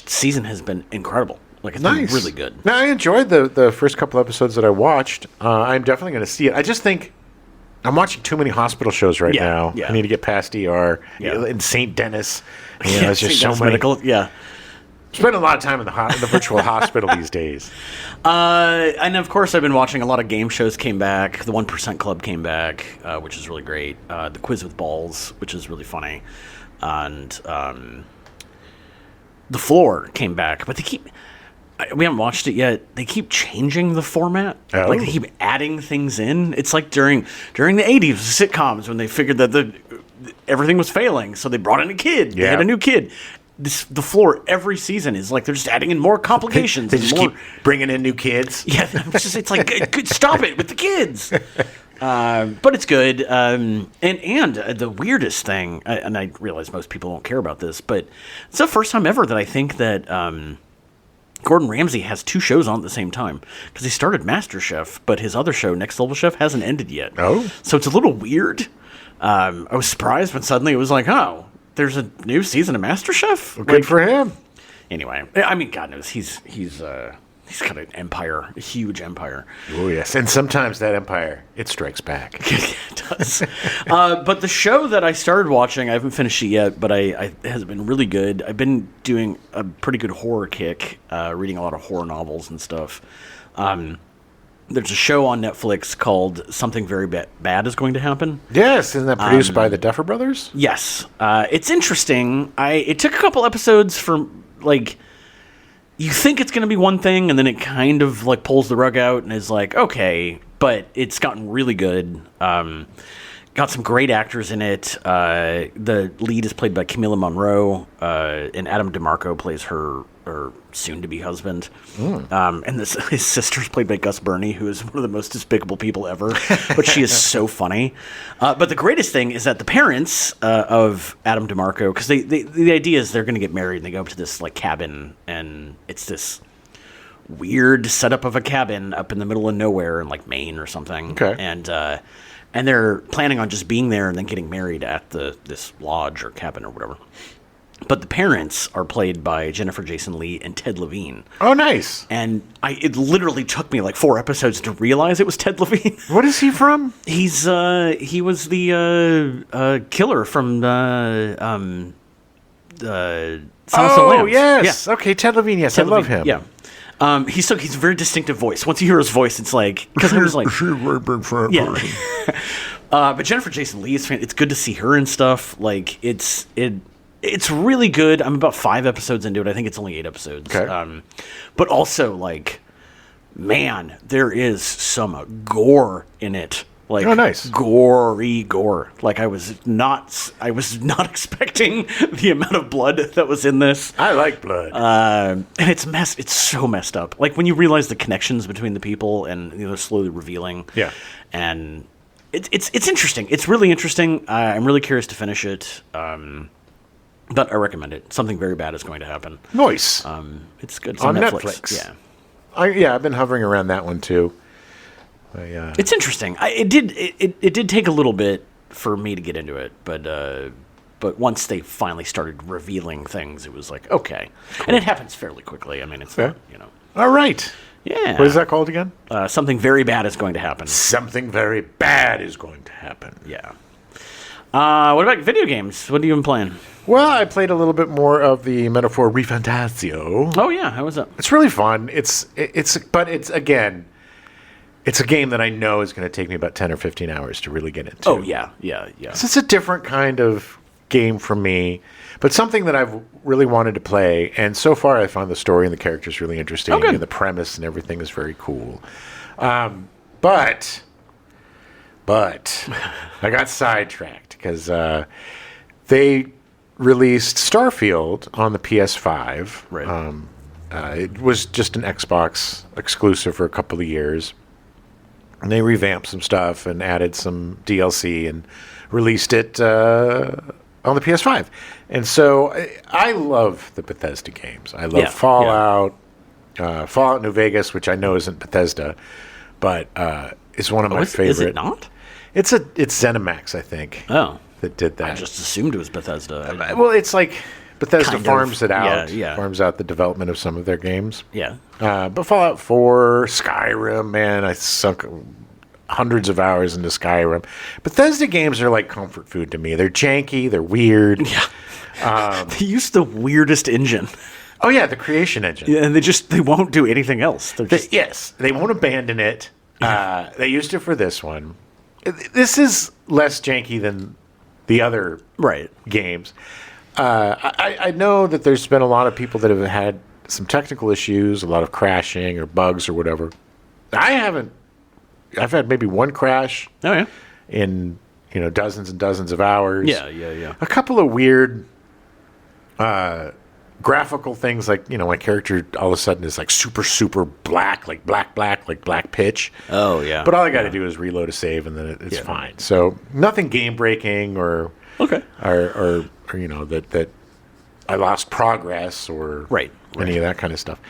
season has been incredible. Like, it's been really good. No, I enjoyed the first couple episodes that I watched. I'm definitely going to see it. I just think I'm watching too many hospital shows right now. Yeah. I need to get past ER. In St. Dennis. It's just so many. Medical, yeah. Spend a lot of time in the virtual hospital these days. And of course, I've been watching a lot of game shows. Came back. The 1% Club came back, which is really great. The Quiz with Balls, which is really funny, and The Floor came back. But we haven't watched it yet. They keep changing the format. Oh. Like they keep adding things in. It's like during the 80s sitcoms when they figured that everything was failing, so they brought in a kid. They had a new kid. the floor every season is like they're just adding in more complications. They just more, keep bringing in new kids. Yeah, it's like good, stop it with the kids. But it's good. And the weirdest thing, and I realize most people won't care about this, but it's the first time ever that I think that Gordon Ramsay has 2 shows on at the same time, because he started MasterChef, but his other show, Next Level Chef, hasn't ended yet. Oh. So it's a little weird. I was surprised when suddenly it was like, oh, there's a new season of MasterChef? Well, good for him. Anyway, I mean, God knows, he's got an empire, a huge empire. Oh, yes. And sometimes that empire, it strikes back. It does. But the show that I started watching, I haven't finished it yet, but it has been really good. I've been doing a pretty good horror kick, reading a lot of horror novels and stuff. There's a show on Netflix called Something Very Bad Is Going to Happen. Yes. Isn't that produced by the Duffer Brothers? Yes. It's interesting. It took a couple episodes for, like... You think it's going to be one thing, and then it kind of like pulls the rug out and is like, okay, but it's gotten really good. Got some great actors in it. The lead is played by Camila Monroe, and Adam DeMarco plays her soon-to-be husband. And his sister's played by Gus Burney, who is one of the most despicable people ever, but she is so funny. But the greatest thing is that the parents of Adam DeMarco, because the idea is they're going to get married, and they go up to this like cabin, and it's this weird setup of a cabin up in the middle of nowhere in like Maine or something. Okay. And they're planning on just being there and then getting married at this lodge or cabin or whatever. But the parents are played by Jennifer Jason Leigh and Ted Levine. Oh, nice. And it literally took me like 4 episodes to realize it was Ted Levine. What is he from? He was the killer from Silence of the Lambs. Yes. Yeah. Okay, Ted Levine. Yes, Ted I love Levine, him. Yeah. He's a very distinctive voice. Once you hear his voice, it's like, because I was like, yeah. But Jennifer Jason Leigh is it's good to see her and stuff. Like it's really good. I'm about 5 episodes into it. I think it's only 8 episodes. Okay. But also like, man, there is some gore in it. Like, oh, nice. Gory gore. Like I was not expecting the amount of blood that was in this. I like blood. And it's so messed up. Like when you realize the connections between the people and slowly revealing. Yeah. And it's interesting. It's really interesting. I'm really curious to finish it. But I recommend it. Something Very Bad Is Going to Happen. Nice. It's good. It's on Netflix. Yeah. I've been hovering around that one too. It's interesting. It did take a little bit for me to get into it, but once they finally started revealing things, it was like, okay. Cool. And it happens fairly quickly. I mean, it's not, All right. Yeah. What is that called again? Something Very Bad Is Going to Happen. Something very bad is going to happen. Yeah. What about video games? What have you been playing? Well, I played a little bit more of the Metaphor Refantasio. Oh yeah, how was that? It's really fun. It's again, it's a game that I know is going to take me about 10 or 15 hours to really get into. Oh yeah. So it's a different kind of game for me, but something that I've really wanted to play. And so far, I found the story and the characters really interesting, and the premise and everything is very cool. But I got sidetracked because they released Starfield on the PS5. Right. It was just an Xbox exclusive for a couple of years. And they revamped some stuff and added some DLC and released it on the PS5. And so I love the Bethesda games. I love Fallout, Fallout New Vegas, which I know isn't Bethesda, but it's one of my favorite. Is it not? It's ZeniMax, I think. Oh. That did that. I just assumed it was Bethesda. Well, it's like Bethesda kind farms of. it out. Yeah. Farms out the development of some of their games. Yeah. But Fallout 4, Skyrim, man, I sunk hundreds of hours into Skyrim. Bethesda games are like comfort food to me. They're janky. They're weird. Yeah. They use the weirdest engine. Oh, yeah, the creation engine. Yeah, and they won't do anything else. Yes, they won't abandon it. They used it for this one. This is less janky than the other games. I know that there's been a lot of people that have had some technical issues, a lot of crashing or bugs or whatever. I haven't. I've had maybe one crash. Oh yeah. In dozens and dozens of hours. Yeah. A couple of weird graphical things like, my character all of a sudden is like super black, like black pitch. Oh, yeah. But all I got to do is reload a save and then it's fine. So nothing game breaking or Okay. or that I lost progress or any of that kind of stuff.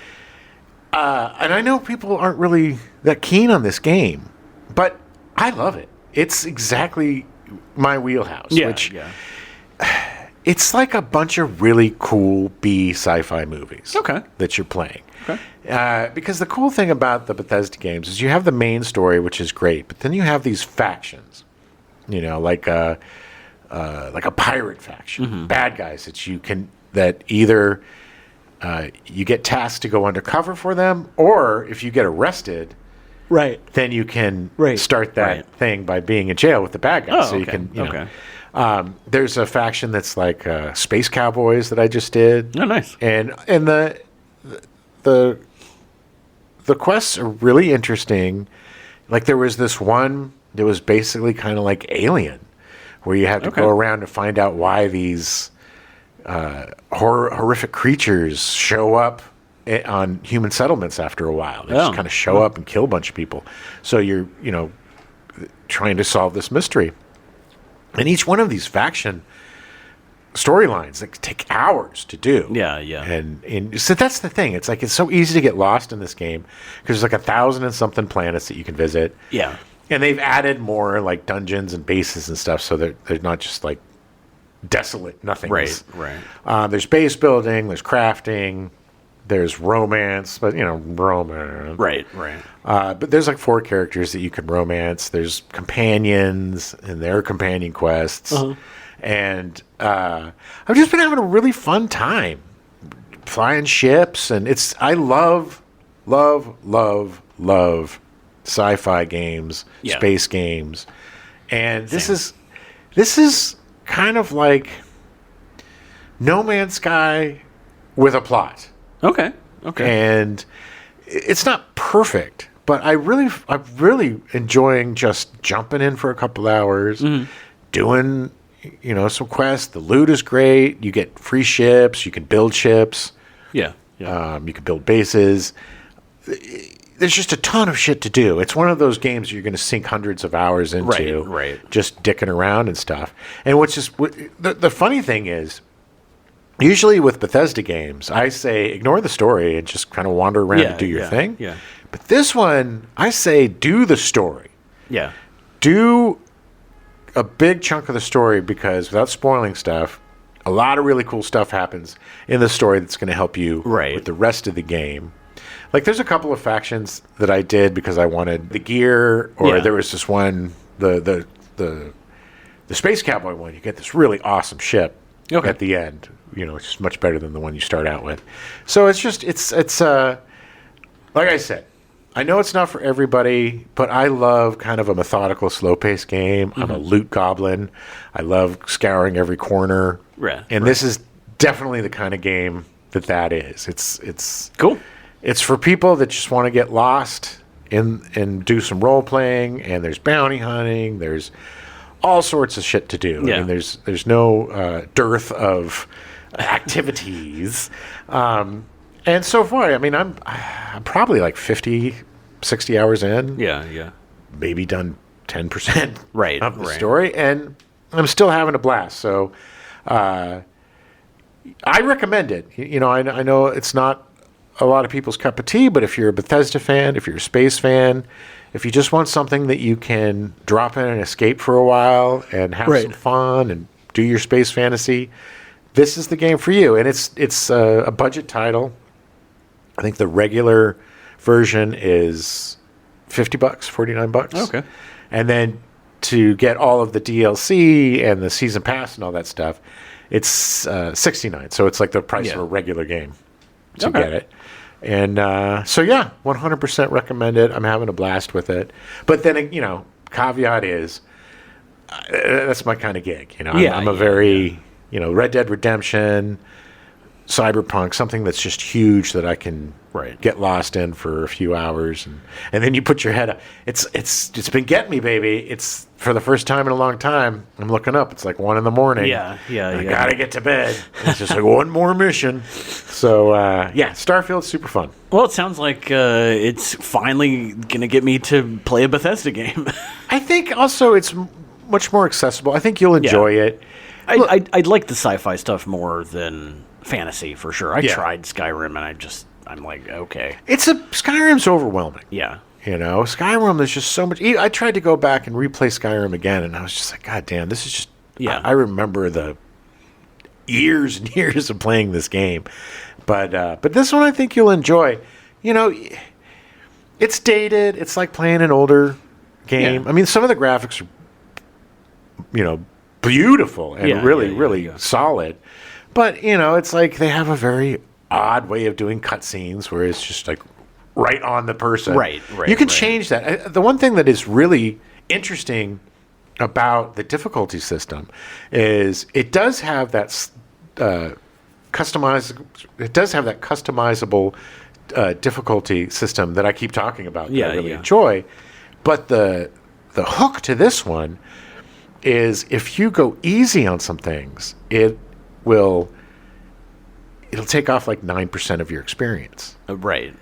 And I know people aren't really that keen on this game, but I love it. It's exactly my wheelhouse. It's like a bunch of really cool B sci-fi movies that you're playing. Okay. Because the cool thing about the Bethesda games is you have the main story, which is great, but then you have these factions, like a pirate faction, bad guys that either you get tasked to go undercover for them, or if you get arrested, then you can start that thing by being in jail with the bad guys. You can, there's a faction that's like Space Cowboys that I just did. Oh, nice. And the quests are really interesting. Like there was this one that was basically kind of like Alien, where you had to go around to find out why these horrific creatures show up on human settlements after a while. They just kind of show up and kill a bunch of people. So you're, trying to solve this mystery. And each one of these faction storylines that take hours to do. Yeah. And so that's the thing. It's like it's so easy to get lost in this game because there's like 1,000 and something planets that you can visit. Yeah. And they've added more like dungeons and bases and stuff, so they're not just like desolate nothings. Right. There's base building, there's crafting, there's romance, but romance. Right. But there's like 4 characters that you can romance. There's companions and their companion quests. And I've just been having a really fun time flying ships, and I love sci-fi games, space games. And this is kind of like No Man's Sky with a plot. Okay. And it's not perfect, but I'm really enjoying just jumping in for a couple hours, doing some quests. The loot is great. You get free ships. You can build ships. Yeah. You can build bases. There's just a ton of shit to do. It's one of those games you're going to sink hundreds of hours into, just dicking around and stuff. And the funny thing is, usually with Bethesda games, I say ignore the story and just kind of wander around and do your thing. Yeah. But this one, I say do the story. Yeah. Do a big chunk of the story, because without spoiling stuff, a lot of really cool stuff happens in the story that's going to help you with the rest of the game. Like there's a couple of factions that I did because I wanted the gear, or there was this one, the Space Cowboy one. You get this really awesome ship at the end. It's just much better than the one you start out with. So it's like I said, I know it's not for everybody, but I love kind of a methodical, slow-paced game. I'm a loot goblin. I love scouring every corner. This is definitely the kind of game that is. It's cool. It's for people that just want to get lost and do some role playing, and there's bounty hunting. There's all sorts of shit to do. I mean, there's no dearth of activities. And so far, I mean, I'm probably like 50, 60 hours in. Yeah. Maybe done 10% of the story, and I'm still having a blast. So I recommend it. I know it's not a lot of people's cup of tea, but if you're a Bethesda fan, if you're a space fan, if you just want something that you can drop in and escape for a while and have some fun and do your space fantasy, this is the game for you. And it's a budget title. I think the regular version is $50, $49. Okay. And then to get all of the DLC and the season pass and all that stuff, it's $69. So it's like the price of a regular game to get it. And so, 100% recommend it. I'm having a blast with it. But then, caveat is, that's my kind of gig. I'm a very, Red Dead Redemption, cyberpunk, something that's just huge that I can Right. get lost in for a few hours, and then you put your head up. It's been getting me, baby. It's for the first time in a long time. I'm looking up. It's like 1 a.m. Yeah. I gotta get to bed. It's just like one more mission. So yeah, Starfield's super fun. Well, it sounds like it's finally going to get me to play a Bethesda game. I think also it's much more accessible. I think you'll enjoy it. I like the sci-fi stuff more than fantasy for sure. I Yeah. tried Skyrim and I'm like, okay. Skyrim's overwhelming. Yeah. Skyrim, there's just so much. I tried to go back and replay Skyrim again, and I was just like, God damn, this is just. Yeah. I remember the years and years of playing this game, but this one I think you'll enjoy. It's dated. It's like playing an older game. Yeah. I mean, some of the graphics are, beautiful and really solid, but it's like they have a very odd way of doing cutscenes where it's just like right on the person. Right. You can right. change that. The one thing that is really interesting about the difficulty system is it does have that customizable difficulty system that I keep talking about that I really enjoy. But the hook to this one is if you go easy on some things, it'll take off like 9% of your experience. Right.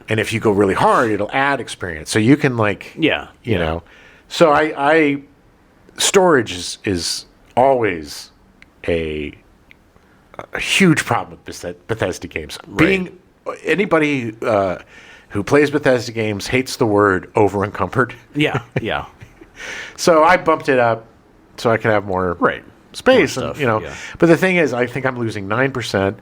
And if you go really hard, it'll add experience. So you can you know. So I storage is always a huge problem with Bethesda games. Right. Anybody who plays Bethesda games hates the word over encumbered. Yeah. So I bumped it up so I can have more space. More stuff, and, yeah. But the thing is, I think I'm losing 9%.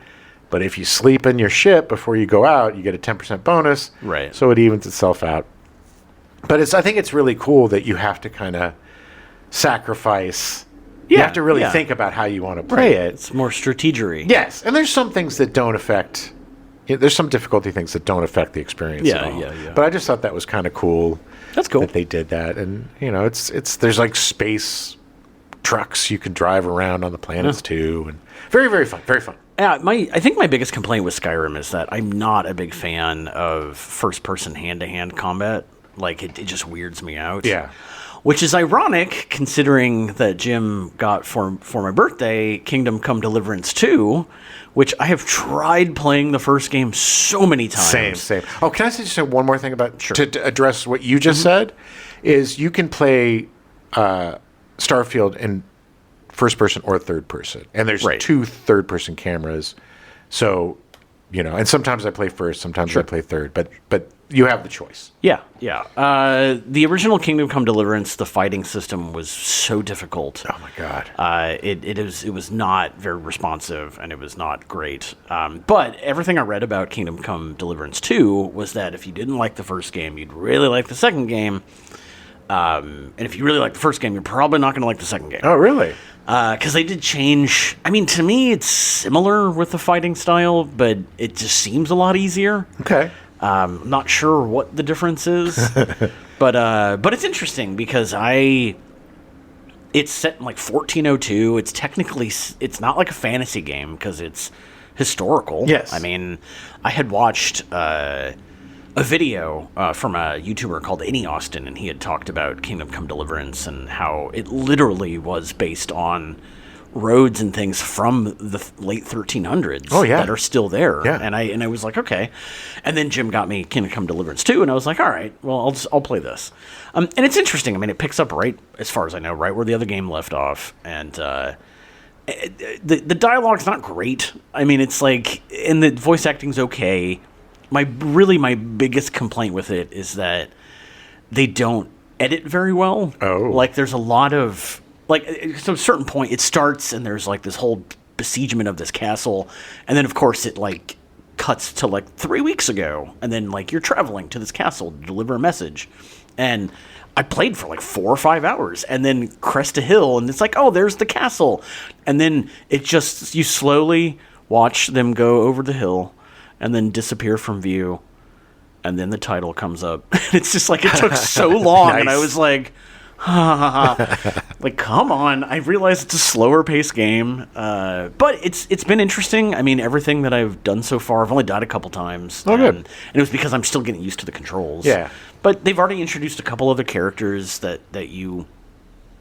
But if you sleep in your ship before you go out, you get a 10% bonus. Right. So it evens itself out. But I think it's really cool that you have to kind of sacrifice. You have to really think about how you want to play it. It's more strategery. Yes, and there's some things that don't affect. There's some difficulty things that don't affect the experience at all. Yeah. But I just thought that was kind of cool. That's cool. That they did that, and it's there's like space trucks you can drive around on the planets too, and very fun, very fun. Yeah, I think my biggest complaint with Skyrim is that I'm not a big fan of first-person hand-to-hand combat. Like, it just weirds me out. Yeah. Which is ironic, considering that Jim got for my birthday Kingdom Come Deliverance 2, which I have tried playing the first game so many times. Same. Oh, can I just say one more thing about to address what you just said? Is you can play Starfield in first person or third person, and there's 2 third person cameras. So, and sometimes I play first, sometimes I play third, but you have the choice. Yeah. The original Kingdom Come Deliverance, the fighting system was so difficult. Oh my god. It was not very responsive, and it was not great. But everything I read about Kingdom Come Deliverance 2 was that if you didn't like the first game, you'd really like the second game. And if you really like the first game, you're probably not going to like the second game. Oh, really? Because they did change. I mean, to me, it's similar with the fighting style, but it just seems a lot easier. Okay. I'm not sure what the difference is, but it's interesting because it's set in like 1402. It's not like a fantasy game because it's historical. Yes. I mean, I had watched a video from a YouTuber called Any Austin, and he had talked about Kingdom Come Deliverance and how it literally was based on roads and things from the late 1300s that are still there. Yeah. And I was like, okay. And then Jim got me Kingdom Come Deliverance 2, and I was like, all right, well, I'll play this. And it's interesting. I mean, it picks up right, as far as I know, right where the other game left off. And the dialogue's not great. I mean, it's like, and the voice acting's okay. My biggest complaint with it is that they don't edit very well. Oh. Like, there's a lot of, like, so at a certain point, it starts, and there's, like, this whole besiegement of this castle, and then, of course, it, like, cuts to, like, 3 weeks ago, and then, like, you're traveling to this castle to deliver a message, and I played for, like, 4 or 5 hours, and then crest a hill, and it's like, oh, there's the castle, and then it just, you slowly watch them go over the hill, and then disappear from view, and then the title comes up. It's just like it took so long, Nice. and I was like, Like, come on. I realize it's a slower paced game, but it's been interesting. I mean, everything that I've done so far, I've only died a couple times. Oh, good. And it was because I'm still getting used to the controls. Yeah. But they've already introduced a couple other characters that you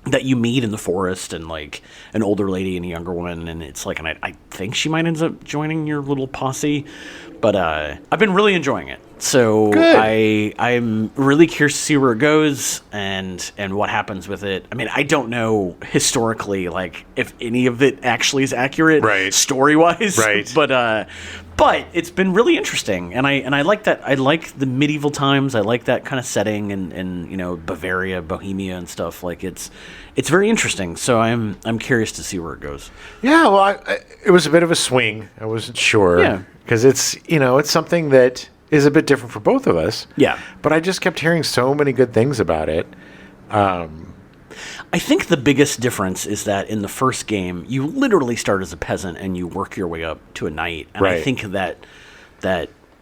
meet in the forest, and like an older lady and a younger woman, and it's like, and I think she might end up joining your little posse, but I've been really enjoying it. So Good. I'm really curious to see where it goes and what happens with it. I mean, I don't know historically, like, if any of it actually is accurate, Right. story wise, Right. But it's been really interesting, and I like that. I like the medieval times. I like that kind of setting, and Bavaria, Bohemia, and stuff. Like, it's very interesting. So I'm curious to see where it goes. Yeah, well, it was a bit of a swing. I wasn't sure. Yeah. Because it's something that is a bit different for both of us. Yeah. But I just kept hearing so many good things about it. I think the biggest difference is that in the first game, you literally start as a peasant and you work your way up to a knight. And I Right. think that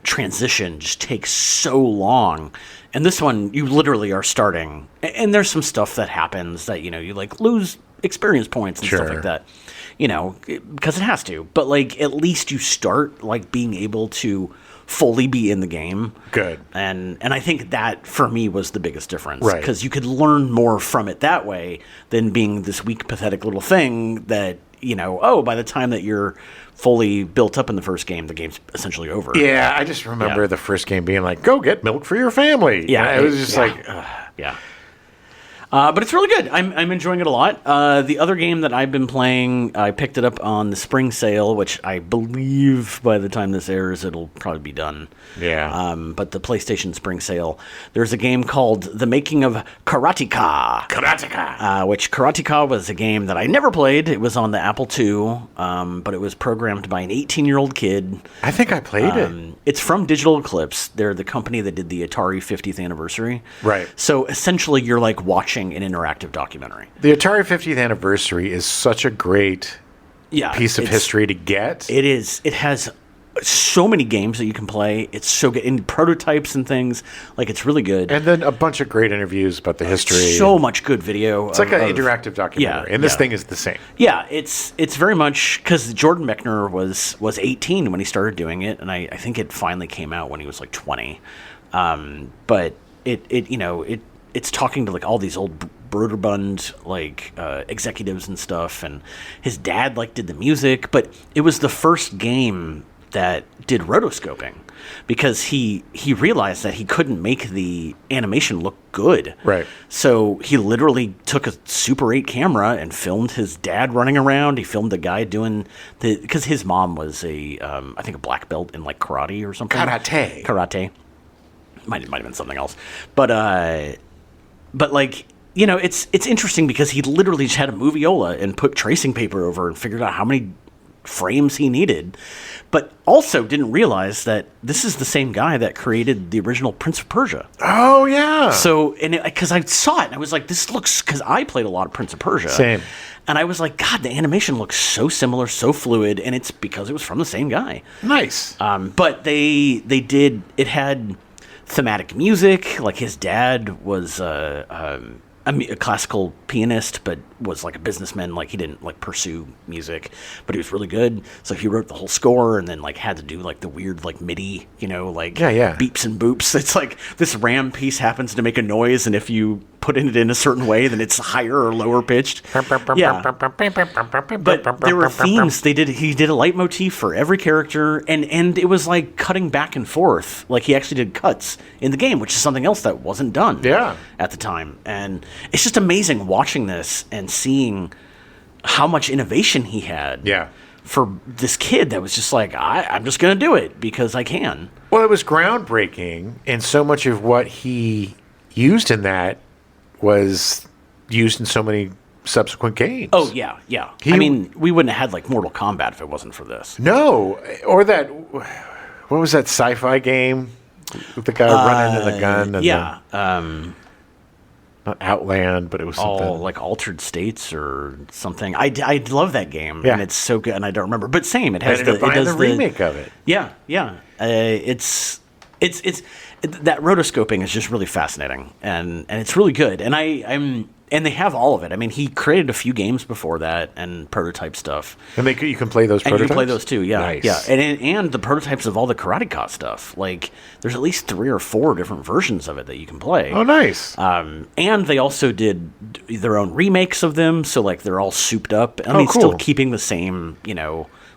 transition just takes so long. And this one, you literally are starting. And there's some stuff that happens that, you like lose experience points and stuff Sure. like that. Because it has to. But, like, at least you start, like, being able to fully be in the game. Good. And I think that, for me, was the biggest difference. Right. Because you could learn more from it that way than being this weak, pathetic little thing that, by the time that you're fully built up in the first game, the game's essentially over. Yeah, I just remember Yeah. the first game being like, go get milk for your family. Yeah, And it was just yeah. like, Yeah. But it's really good. I'm enjoying it a lot. The other game that I've been playing, I picked it up on the spring sale, which I believe by the time this airs, it'll probably be done. Yeah. But the PlayStation spring sale, there's a game called The Making of Karateka. Karateka. Which Karateka was a game that I never played. It was on the Apple II, but it was programmed by an 18-year-old kid. I think I played it. It's from Digital Eclipse. They're the company that did the Atari 50th anniversary. Right. So essentially, you're like watching an interactive documentary. The Atari 50th anniversary is such a great piece of it's- history to get. It is. It has so many games that you can play. It's so good. In prototypes and things. Like, it's really good. And then a bunch of great interviews about the history. So much good video. It's like an interactive documentary. And this thing is the same. Yeah, it's very much because Jordan Mechner was 18 when he started doing it, and I think it finally came out when he was like 20. But it's talking to like all these old Broderbund like executives and stuff, and his dad like did the music, but it was the first game that did rotoscoping because he realized that he couldn't make the animation look good. Right. So he literally took a Super 8 camera and filmed his dad running around. He filmed the guy doing because his mom was I think a black belt in like karate or something. Karate. Might have been something else. But like, it's interesting because he literally just had a moviola and put tracing paper over and figured out how many frames he needed, but also didn't realize that this is the same guy that created the original Prince of Persia. Oh, yeah. So, because I saw it and I was like, this looks, because I played a lot of Prince of Persia. Same. And I was like, God, the animation looks so similar, so fluid, and it's because it was from the same guy. Nice. But they did, it had thematic music, like his dad was a classical pianist, but was like a businessman. Like, he didn't like pursue music, but he was really good. So he wrote the whole score and then like had to do like the weird like MIDI, beeps and boops. It's like this RAM piece happens to make a noise, and if you put it in a certain way, then it's higher or lower pitched. Yeah. But there were themes. He did a leitmotif for every character, and it was like cutting back and forth. Like, he actually did cuts in the game, which is something else that wasn't done at the time. And it's just amazing watching this and seeing how much innovation he had. Yeah. For this kid that was just like, I'm just going to do it because I can. Well, it was groundbreaking, and so much of what he used in that was used in so many subsequent games. Oh, yeah, yeah. I mean, we wouldn't have had, like, Mortal Kombat if it wasn't for this. No. Or that, what was that sci-fi game with the guy running into the gun? And not Outland, but it was something. Like Altered States or something. I love that game, Yeah. and it's so good, and I don't remember. But same, it has the remake of it. Yeah, yeah. It's that rotoscoping is just really fascinating, and it's really good. And and they have all of it. I mean, he created a few games before that and prototype stuff. And you can play those prototypes? And you can play those too, yeah. Nice. Yeah. And the prototypes of all the Karate Cop stuff. Like, there's at least 3 or 4 different versions of it that you can play. Oh, nice. And they also did their own remakes of them, so, like, they're all souped up. I mean, cool. still keeping the same,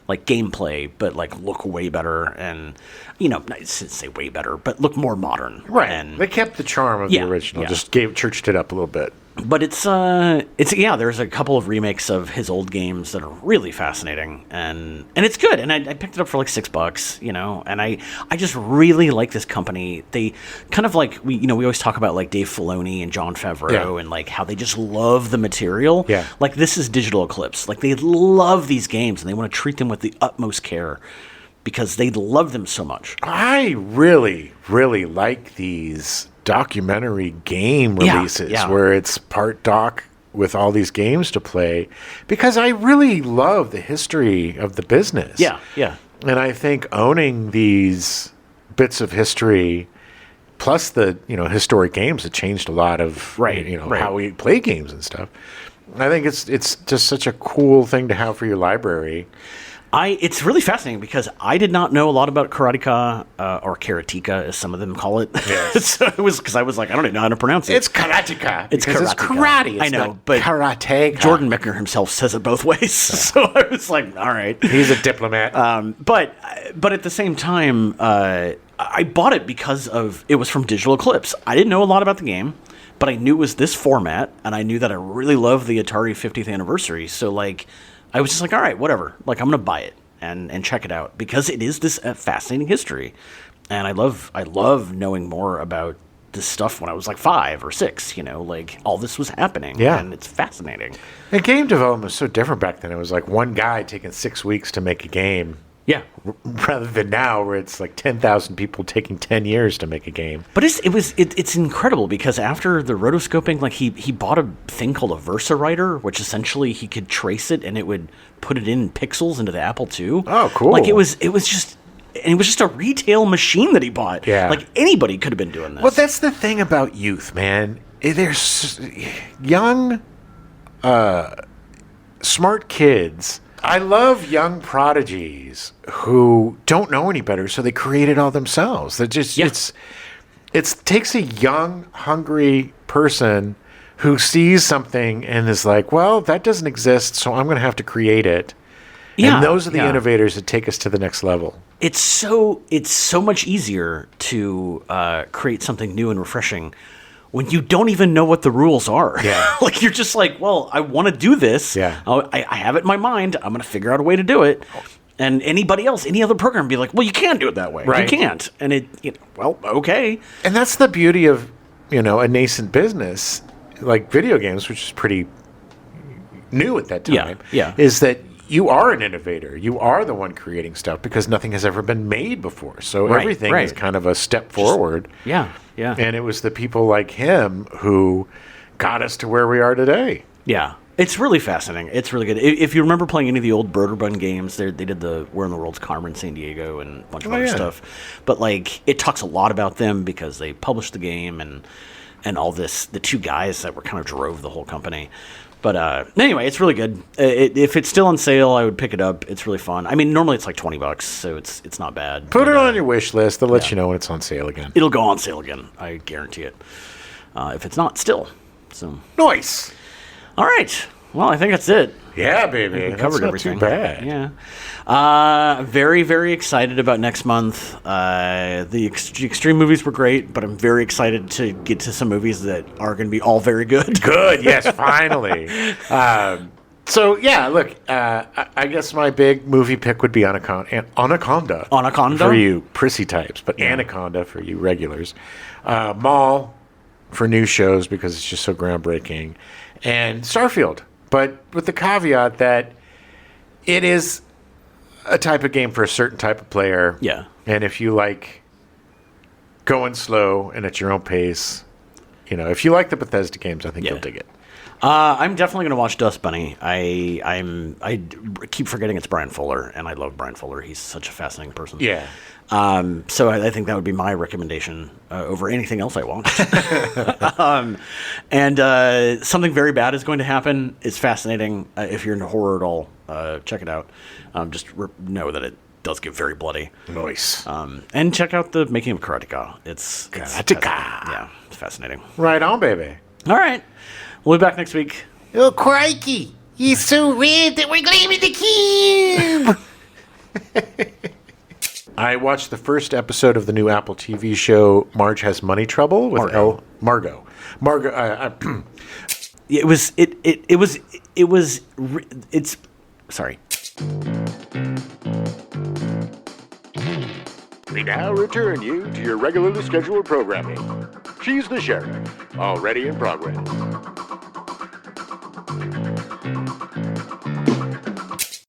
like, gameplay, but, like, look way better and, not to say way better, but look more modern. Right. And they kept the charm of the original, just churched it up a little bit. But it's there's a couple of remakes of his old games that are really fascinating, and it's good. And I picked it up for like $6, and I just really like this company. They kind of like we always talk about like Dave Filoni and Jon Favreau and like how they just love the material. Yeah. Like this is Digital Eclipse. Like they love these games and they want to treat them with the utmost care because they love them so much. I really, really like these documentary game releases where it's part doc with all these games to play because I really love the history of the business. Yeah, yeah. And I think owning these bits of history plus the, historic games that changed a lot of how we play games and stuff. I think it's just such a cool thing to have for your library. It's really fascinating because I did not know a lot about karateka or karateka, as some of them call it. Yes. So it was because I was like, I don't even know how to pronounce it. It's karateka. It's karate. It's I know, not but karate. Jordan Mickner himself says it both ways. So I was like, all right. He's a diplomat. But at the same time, I bought it because it was from Digital Eclipse. I didn't know a lot about the game, but I knew it was this format, and I knew that I really loved the Atari 50th anniversary. So like, I was just like, all right, whatever. Like, I'm going to buy it and check it out because it is this fascinating history. And I love knowing more about this stuff when I was like 5 or 6, like all this was happening. Yeah. And it's fascinating. And game development was so different back then. It was like one guy taking 6 weeks to make a game. Yeah. Rather than now where it's like 10,000 people taking 10 years to make a game. But it's incredible because after the rotoscoping, like he bought a thing called a Versa Writer, which essentially he could trace it and it would put it in pixels into the Apple II. Oh, cool. Like it was just a retail machine that he bought. Yeah. Like anybody could have been doing this. Well, that's the thing about youth, man. There's young, smart kids. I love young prodigies who don't know any better, so they create it all themselves. It just it takes a young, hungry person who sees something and is like, well, that doesn't exist, so I'm going to have to create it. Yeah, and those are the innovators that take us to the next level. It's so much easier to create something new and refreshing when you don't even know what the rules are. Yeah. Like, you're just like, well, I want to do this. Yeah. I have it in my mind. I'm going to figure out a way to do it. And anybody else, any other program, be like, well, you can't do it that way. Right. You can't. And well, okay. And that's the beauty of, a nascent business like video games, which is pretty new at that time. Yeah. Is that you are an innovator. You are the one creating stuff because nothing has ever been made before. So everything is kind of a step forward. Yeah. And it was the people like him who got us to where we are today. Yeah. It's really fascinating. It's really good. If you remember playing any of the old Broderbund games, they did the Where in the World's Carmen San Diego and a bunch of other stuff. But like, it talks a lot about them because they published the game and all this. The 2 guys that were kind of drove the whole company. But anyway, it's really good. If it's still on sale, I would pick it up. It's really fun. I mean, normally it's like $20, so it's not bad. Put it on your wish list. They'll let you know when it's on sale again. It'll go on sale again. I guarantee it. If it's not, still. So nice. All right. Well, I think that's it. Yeah, baby. We covered not everything. Too bad. Yeah. Very, very excited about next month. The extreme movies were great, but I'm very excited to get to some movies that are going to be all very good. Good. Yes, finally. So, yeah, look, I guess my big movie pick would be Anaconda. Anaconda? For you prissy types, but Anaconda for you regulars. Mall for new shows because it's just so groundbreaking. And Starfield. But with the caveat that it is a type of game for a certain type of player. Yeah. And if you like going slow and at your own pace, if you like the Bethesda games, I think you'll dig it. I'm definitely going to watch Dust Bunny. I keep forgetting it's Brian Fuller, and I love Brian Fuller. He's such a fascinating person. Yeah. So I think that would be my recommendation over anything else I watch. And something very bad is going to happen. It's fascinating. If you're into horror at all, check it out. Just know that it does get very bloody. Nice. And check out the making of Karateka. It's fascinating. Right on, baby. All right. We'll be back next week. Oh, crikey. He's so red that we're gleaming the cube. I watched the first episode of the new Apple TV show Marge Has Money Trouble with Margot. Sorry. We now return you to your regularly scheduled programming. She's the Sheriff, already in progress.